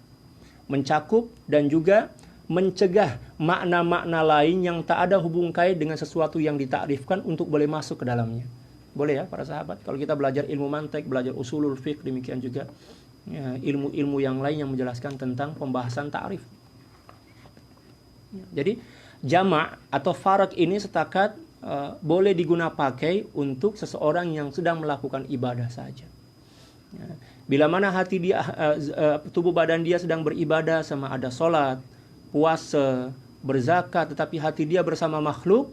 Mencakup dan juga mencegah makna-makna lain yang tak ada hubung kait dengan sesuatu yang ditakrifkan untuk boleh masuk ke dalamnya. Boleh ya para sahabat, kalau kita belajar ilmu mantek, belajar usulul fiqh, demikian juga ya, ilmu-ilmu yang lain yang menjelaskan tentang pembahasan ta'rif. Jadi jamak atau farq ini setakat boleh digunakan pakai untuk seseorang yang sedang melakukan ibadah saja. Ya. Bila mana hati dia, tubuh badan dia sedang beribadah, sama ada solat, puasa, berzakat, tetapi hati dia bersama makhluk,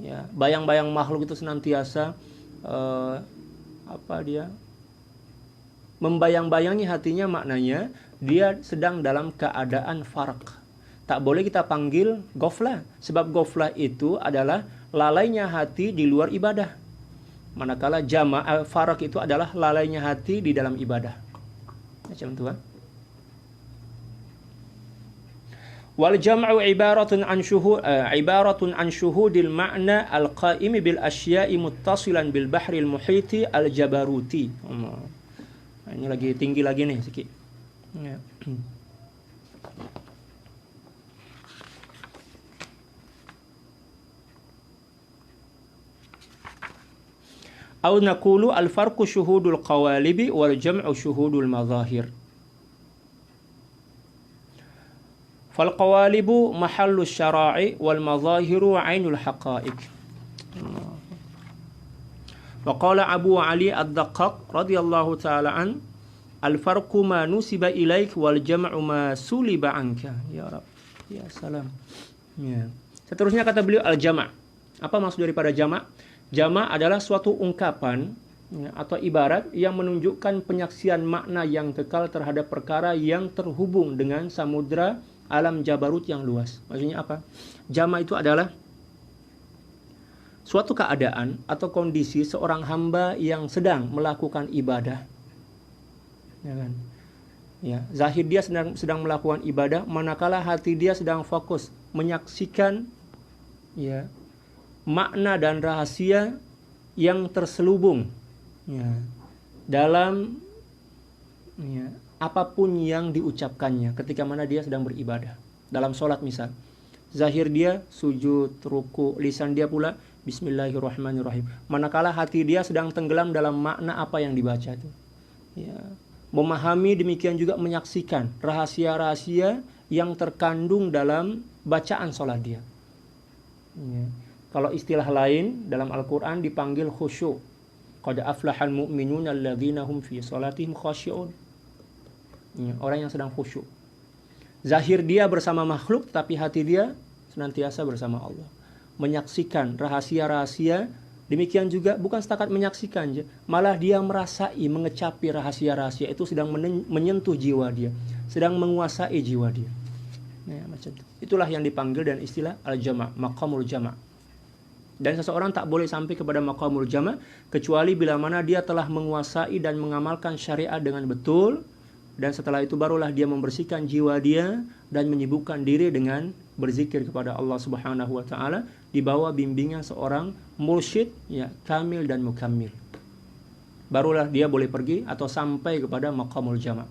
ya, bayang-bayang makhluk itu senantiasa membayang-bayangi hatinya, maknanya dia sedang dalam keadaan farq, Tak boleh kita panggil ghaflah, sebab ghaflah itu adalah lalainya hati di luar ibadah. Manakala farag itu adalah lalainya hati di dalam ibadah. Macam itu kan? Wal jam'u ibaratun an syuhudil ma'na al-qa'imi bil asya'i muttasilan bil bahril muhiti al-jabaruti. Ini lagi tinggi lagi nih sikit. Ya. Au naqulu al-farqu syuhudul qawalibi wal jam'u syuhudul mazahir. Fal qawalibu mahallu syara'i wal mazahiru 'ainul haqa'iq. Wa qala Abu Ali ad-Daqqaq radhiyallahu ta'ala an al-farqu ma nusiba ilaik wal jam'u ma suliba anka. Ya Rabb. Ya salam. Ya. Seterusnya kata beliau al-jama'. Apa maksud daripada jama'? Jama' adalah suatu ungkapan ya, atau ibarat yang menunjukkan penyaksian makna yang kekal terhadap perkara yang terhubung dengan samudra alam jabarut yang luas. Maksudnya apa? Jama' itu adalah suatu keadaan atau kondisi seorang hamba yang sedang melakukan ibadah. Ya kan? Ya, zahir dia sedang melakukan ibadah, manakala hati dia sedang fokus menyaksikan ya makna dan rahasia yang terselubung ya, dalam ya, apapun yang diucapkannya ketika mana dia sedang beribadah. Dalam sholat misal, zahir dia sujud, ruku, lisan dia pula bismillahirrahmanirrahim. Manakala hati dia sedang tenggelam dalam makna apa yang dibaca itu. Ya, memahami, demikian juga menyaksikan rahasia-rahasia yang terkandung dalam bacaan sholat dia. Ya. Kalau istilah lain dalam Al-Quran dipanggil khusyuk. Qad aflahal mu'minuna alladzina hum fi salatihim khashi'un. Ya, orang yang sedang khusyuk. Zahir dia bersama makhluk, tapi hati dia senantiasa bersama Allah. Menyaksikan rahasia-rahasia, demikian juga bukan setakat menyaksikan saja, malah dia merasai, mengecapi rahasia-rahasia itu sedang menyentuh jiwa dia, sedang menguasai jiwa dia. Ya, macam itu. Itulah yang dipanggil dan istilah al-jama', maqamul jama'. Dan seseorang tak boleh sampai kepada maqamul jama' kecuali bila mana dia telah menguasai dan mengamalkan syariat dengan betul, dan setelah itu barulah dia membersihkan jiwa dia dan menyibukkan diri dengan berzikir kepada Allah Subhanahu wa taala di bawah bimbingan seorang mursyid ya kamil dan mukammil. Barulah dia boleh pergi atau sampai kepada maqamul jama'.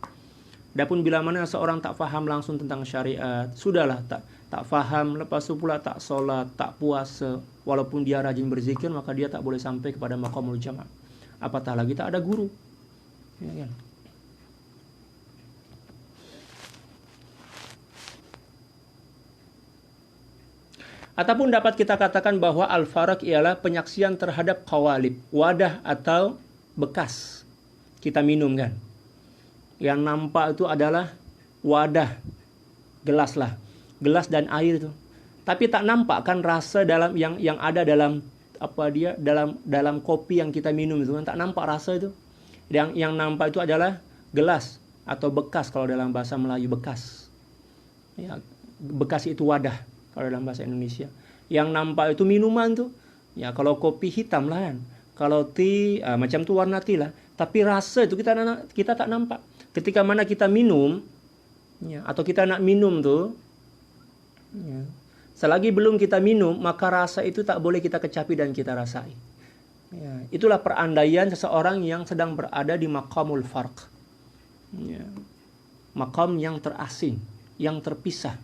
Adapun bila mana seorang tak faham langsung tentang syariat, sudahlah tak faham, lepas itu pula tak solat, tak puasa, walaupun dia rajin berzikir, maka dia tak boleh sampai kepada maqamul jama'. Apatah lagi tak ada guru. Ya kan? Ataupun dapat kita katakan bahwa al-faraq ialah penyaksian terhadap qawalib, wadah atau bekas kita minum kan. Yang nampak itu adalah wadah, gelas lah, gelas dan air itu. Tapi tak nampak kan rasa dalam yang ada dalam dalam kopi yang kita minum itu kan, tak nampak rasa itu. Yang nampak itu adalah gelas atau bekas kalau dalam bahasa Melayu, bekas. Ya, bekas itu wadah kalau dalam bahasa Indonesia. Yang nampak itu minuman tuh. Ya, kalau kopi hitam lah kan. Kalau teh macam tu warna teh lah. Tapi rasa itu kita tak nampak. Ketika mana kita minum ya, atau kita nak minum tuh ya, selagi belum kita minum, maka rasa itu tak boleh kita kecapi dan kita rasai. Ya, itulah perandaian seseorang yang sedang berada di maqamul farq. Ya, maqam yang terasing, yang terpisah.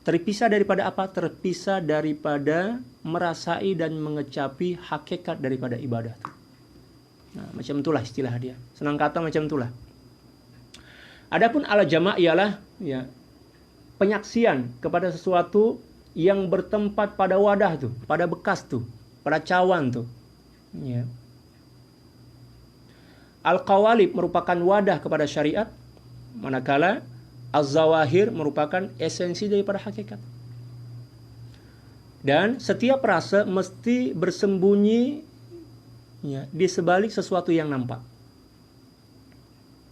Terpisah daripada apa? Terpisah daripada merasai dan mengecapi hakikat daripada ibadah. Nah, macam itulah istilah dia. Senang kata macam itulah. Adapun al-jama' ialah ya, penyaksian kepada sesuatu yang bertempat pada wadah tuh, pada bekas tuh, pada cawan tuh. Ya. Al-qawalib merupakan wadah kepada syariat, manakala az-zawahir merupakan esensi daripada hakikat. Dan setiap rasa mesti bersembunyi ya, di sebalik sesuatu yang nampak.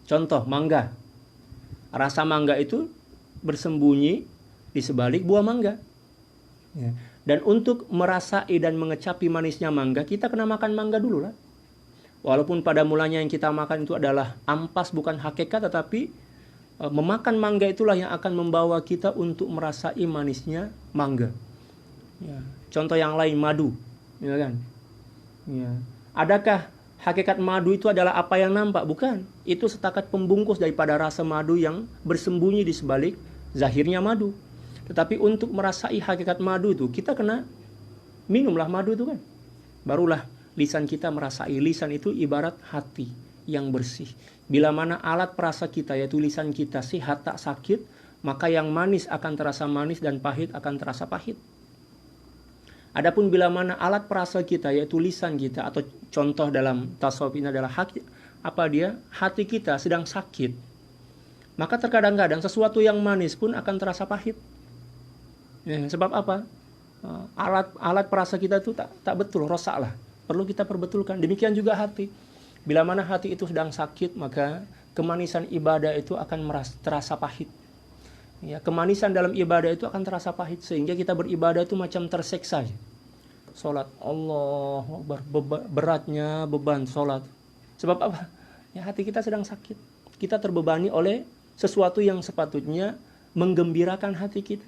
Contoh, mangga. Rasa mangga itu bersembunyi di sebalik buah mangga. Ya. Dan untuk merasai dan mengecapi manisnya mangga, kita kena makan mangga dulu lah. Walaupun pada mulanya yang kita makan itu adalah ampas bukan hakikat, tetapi memakan mangga itulah yang akan membawa kita untuk merasai manisnya mangga. Ya. Contoh yang lain, madu, ya kan? Ya. Adakah hakikat madu itu adalah apa yang nampak? Bukan. Itu setakat pembungkus daripada rasa madu yang bersembunyi di sebalik zahirnya madu. Tetapi untuk merasai hakikat madu itu, kita kena minumlah madu itu kan. Barulah lisan kita merasai. Lisan itu ibarat hati yang bersih. Bila mana alat perasa kita, yaitu lisan kita, sehat tak sakit, maka yang manis akan terasa manis dan pahit akan terasa pahit. Adapun bila mana alat perasa kita, yaitu lisan kita, atau contoh dalam tasawuf ini adalah hati kita sedang sakit, maka terkadang-kadang sesuatu yang manis pun akan terasa pahit. Ya, sebab apa? Alat perasa kita itu tak betul, rosak lah. Perlu kita perbetulkan. Demikian juga hati. Bila mana hati itu sedang sakit, maka kemanisan ibadah itu akan terasa pahit. Ya, kemanisan dalam ibadah itu akan terasa pahit, sehingga kita beribadah itu macam terseksa. Salat, Allah Akbar, beratnya beban salat. Sebab apa? Ya, hati kita sedang sakit. Kita terbebani oleh sesuatu yang sepatutnya menggembirakan hati kita.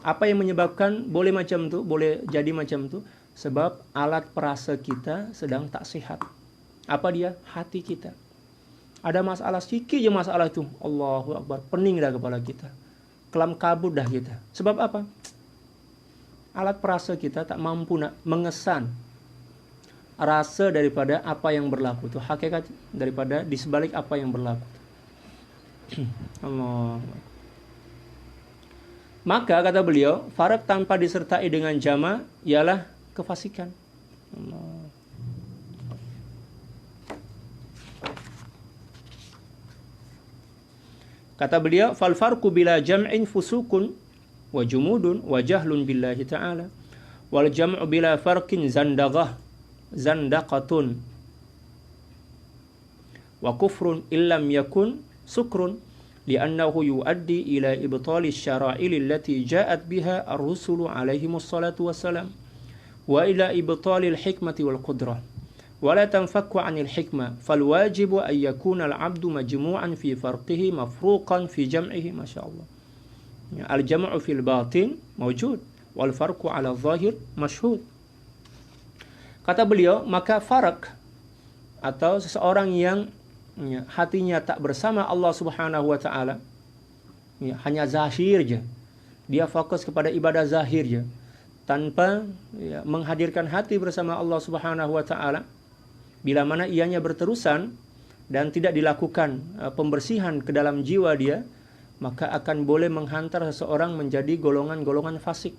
Apa yang menyebabkan boleh macam itu, boleh jadi macam itu? Sebab alat perasa kita sedang tak sehat. Apa dia? Hati kita. Ada masalah sikit je masalah itu, Allahu Akbar, pening dah kepala kita. Kelam kabut dah kita. Sebab apa? Alat perasa kita tak mampu nak mengesan rasa daripada apa yang berlaku itu, hakikat daripada di sebalik apa yang berlaku. Allah. Maka kata beliau, farak tanpa disertai dengan jama ialah kefasikan. Allah. Kata beliau, fal farqu bila jam'in fusukun wa jumudun wa jahlun billahi ta'ala wal jam'u bila farqin zandaqatun wa kufrun illam yakun sukrun li'annahu yuaddi ila ibtali syara'il allati ja'at biha ar-rusulu alaihimus salatu wassalam wa ila ibtali al-hikmati wal qudrah ولا تنفك عن الحكمة فالواجب أن يكون العبد مجموعا في فرقه مفروقا في جمعه ما شاء الله. الجمع في الباطن موجود والفرق على الظاهر مشهود. Kata beliau, maka farak atau seseorang yang hatinya tak bersama Allah Subhanahu wa taala, hanya zahir je, dia fokus kepada ibadah zahir je, tanpa menghadirkan hati bersama Allah Subhanahu wa taala. Bila mana ianya berterusan dan tidak dilakukan pembersihan ke dalam jiwa dia, maka akan boleh menghantar seseorang menjadi golongan-golongan fasik.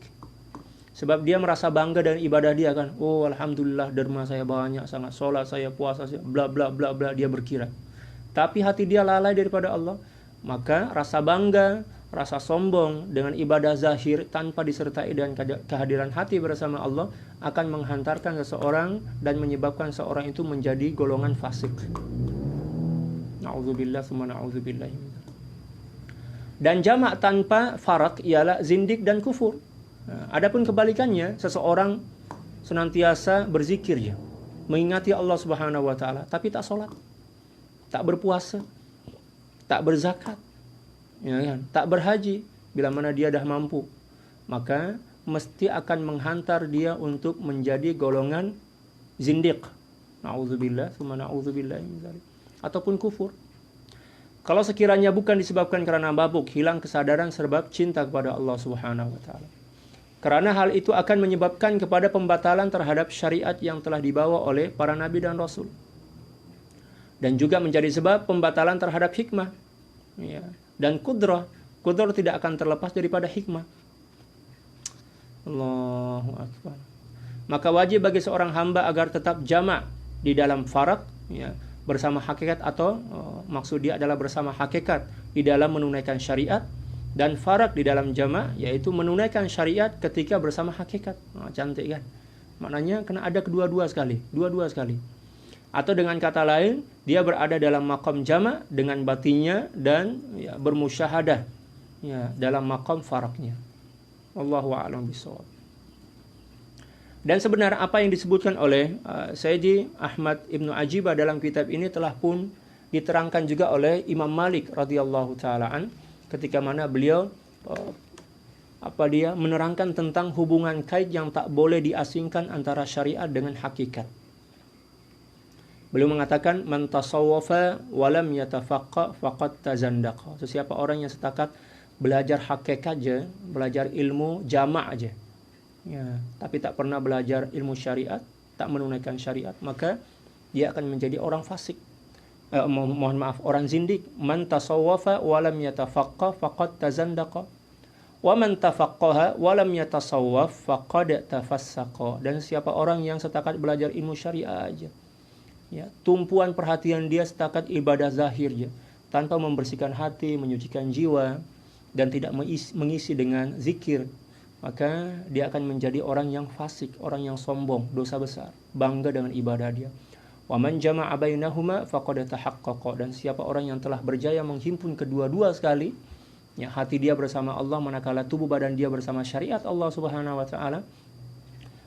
Sebab dia merasa bangga dengan ibadah dia kan. Oh, alhamdulillah, derma saya banyak sangat, solat saya, puasa saya, bla bla bla bla, dia berkira. Tapi hati dia lalai daripada Allah, maka rasa bangga, rasa sombong dengan ibadah zahir tanpa disertai dengan kehadiran hati bersama Allah akan menghantarkan seseorang dan menyebabkan seorang itu menjadi golongan fasik. Na'udzubillah tsumma na'udzubillah. Dan jamak tanpa farak ialah zindik dan kufur. Adapun kebalikannya, seseorang senantiasa berzikir ya, mengingati Allah Subhanahu wa taala, tapi tak salat, tak berpuasa, tak berzakat, ya kan? Tak berhaji. Bila mana dia dah mampu, maka mesti akan menghantar dia untuk menjadi golongan zindiq. Na'udzubillah, tsumma na'udzubillah min dzalik. Ataupun kufur. Kalau sekiranya bukan disebabkan karena mabuk, hilang kesadaran sebab cinta kepada Allah Subhanahu wa taala. Karena hal itu akan menyebabkan kepada pembatalan terhadap syariat yang telah dibawa oleh para nabi dan rasul. Dan juga menjadi sebab pembatalan terhadap hikmah. Ya. Dan kudrah tidak akan terlepas daripada hikmah. Allahu Akbar. Maka wajib bagi seorang hamba agar tetap jamak di dalam farak, ya, bersama hakikat, atau maksud dia adalah bersama hakikat di dalam menunaikan syariat, dan farak di dalam jamak, yaitu menunaikan syariat ketika bersama hakikat. Cantik kan? Maknanya kena ada dua-dua sekali. Atau dengan kata lain, dia berada dalam maqam jamak dengan batinnya dan ya, bermusyahadah ya dalam maqam faraknya. Wallahu a'lam bishawab. Dan sebenarnya apa yang disebutkan oleh Sayyidi Ahmad Ibnu Ajibah dalam kitab ini telah pun diterangkan juga oleh Imam Malik radhiyallahu taalaan ketika mana beliau menerangkan tentang hubungan kait yang tak boleh diasingkan antara syariat dengan hakikat. Beliau mengatakan man tasawwafa wa lam yatafaqqa faqad tazandaqa. Siapa orang yang setakat belajar hakikat aja, belajar ilmu jamak aja, ya, tapi tak pernah belajar ilmu syariat, tak menunaikan syariat, maka dia akan menjadi orang fasik. Orang zindik. Man tasawwafa wa lam yatafaqqa faqad tazandaqa. Wa man tafaqqaha wa lam yatasawwaf faqad tafassaqa. Dan siapa orang yang setakat belajar ilmu syariah aja, ya, tumpuan perhatian dia setakat ibadah zahir aja, tanpa membersihkan hati, menyucikan jiwa, dan tidak mengisi dengan zikir, maka dia akan menjadi orang yang fasik, orang yang sombong, dosa besar, bangga dengan ibadah dia. Wa man jama'a bainahuma faqad tahaqqaqa. Dan siapa orang yang telah berjaya menghimpun kedua-dua sekali, ya, hati dia bersama Allah manakala tubuh badan dia bersama syariat Allah Subhanahu wa taala,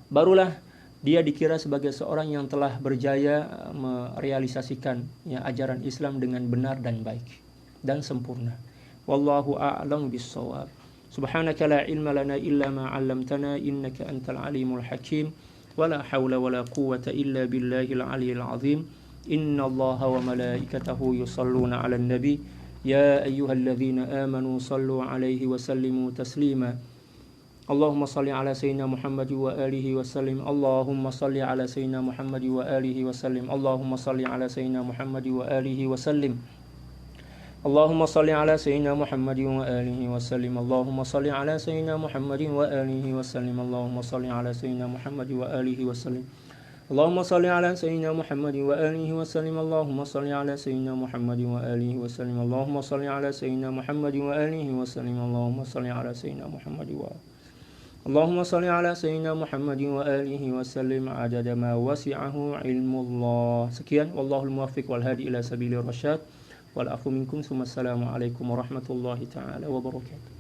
barulah dia dikira sebagai seorang yang telah berjaya merealisasikan, ya, ajaran Islam dengan benar dan baik dan sempurna. Wallahu a'lam bis-shawab. Subhanaka la ilma lana illa ma 'allamtana innaka antal alimul hakim. Wala haula wala quwwata illa billahil aliyyil azim. Innallaha wa malaikatahu yusalluna 'alan nabi ya ayyuhalladzina amanu sallu 'alaihi wa sallimu taslima. Allahumma salli ala sayyidina Muhammad wa alihi wa sallim. Allahumma salli ala sayyidina Muhammad wa alihi wa sallim. Allahumma salli ala sayyidina Muhammad wa alihi wa sallim. Allahumma salli ala sayyidina Muhammad wa alihi wa sallim. Allahumma salli ala sayyidina Muhammad wa alihi wa sallim. Allahumma salli ala sayyidina Muhammad wa alihi wa sallim. Allahumma salli ala sayyidina Muhammad wa alihi wa sallim. Allahumma salli ala sayyidina Muhammad wa alihi wa sallim. Allahumma salli ala sayyidina Muhammad wa alihi wa sallim. Allahumma salli ala sayyidina Muhammad wa Allahumma salli ala sayyidina Muhammad wa alihi wa sallim adada ma wasi'ahu ilmullah. Sekian, wallahul muwaffiq wal hadi ila sabilir rasyad. Wal afu minkum. Assalamualaikum warahmatullahi taala wabarakatuh.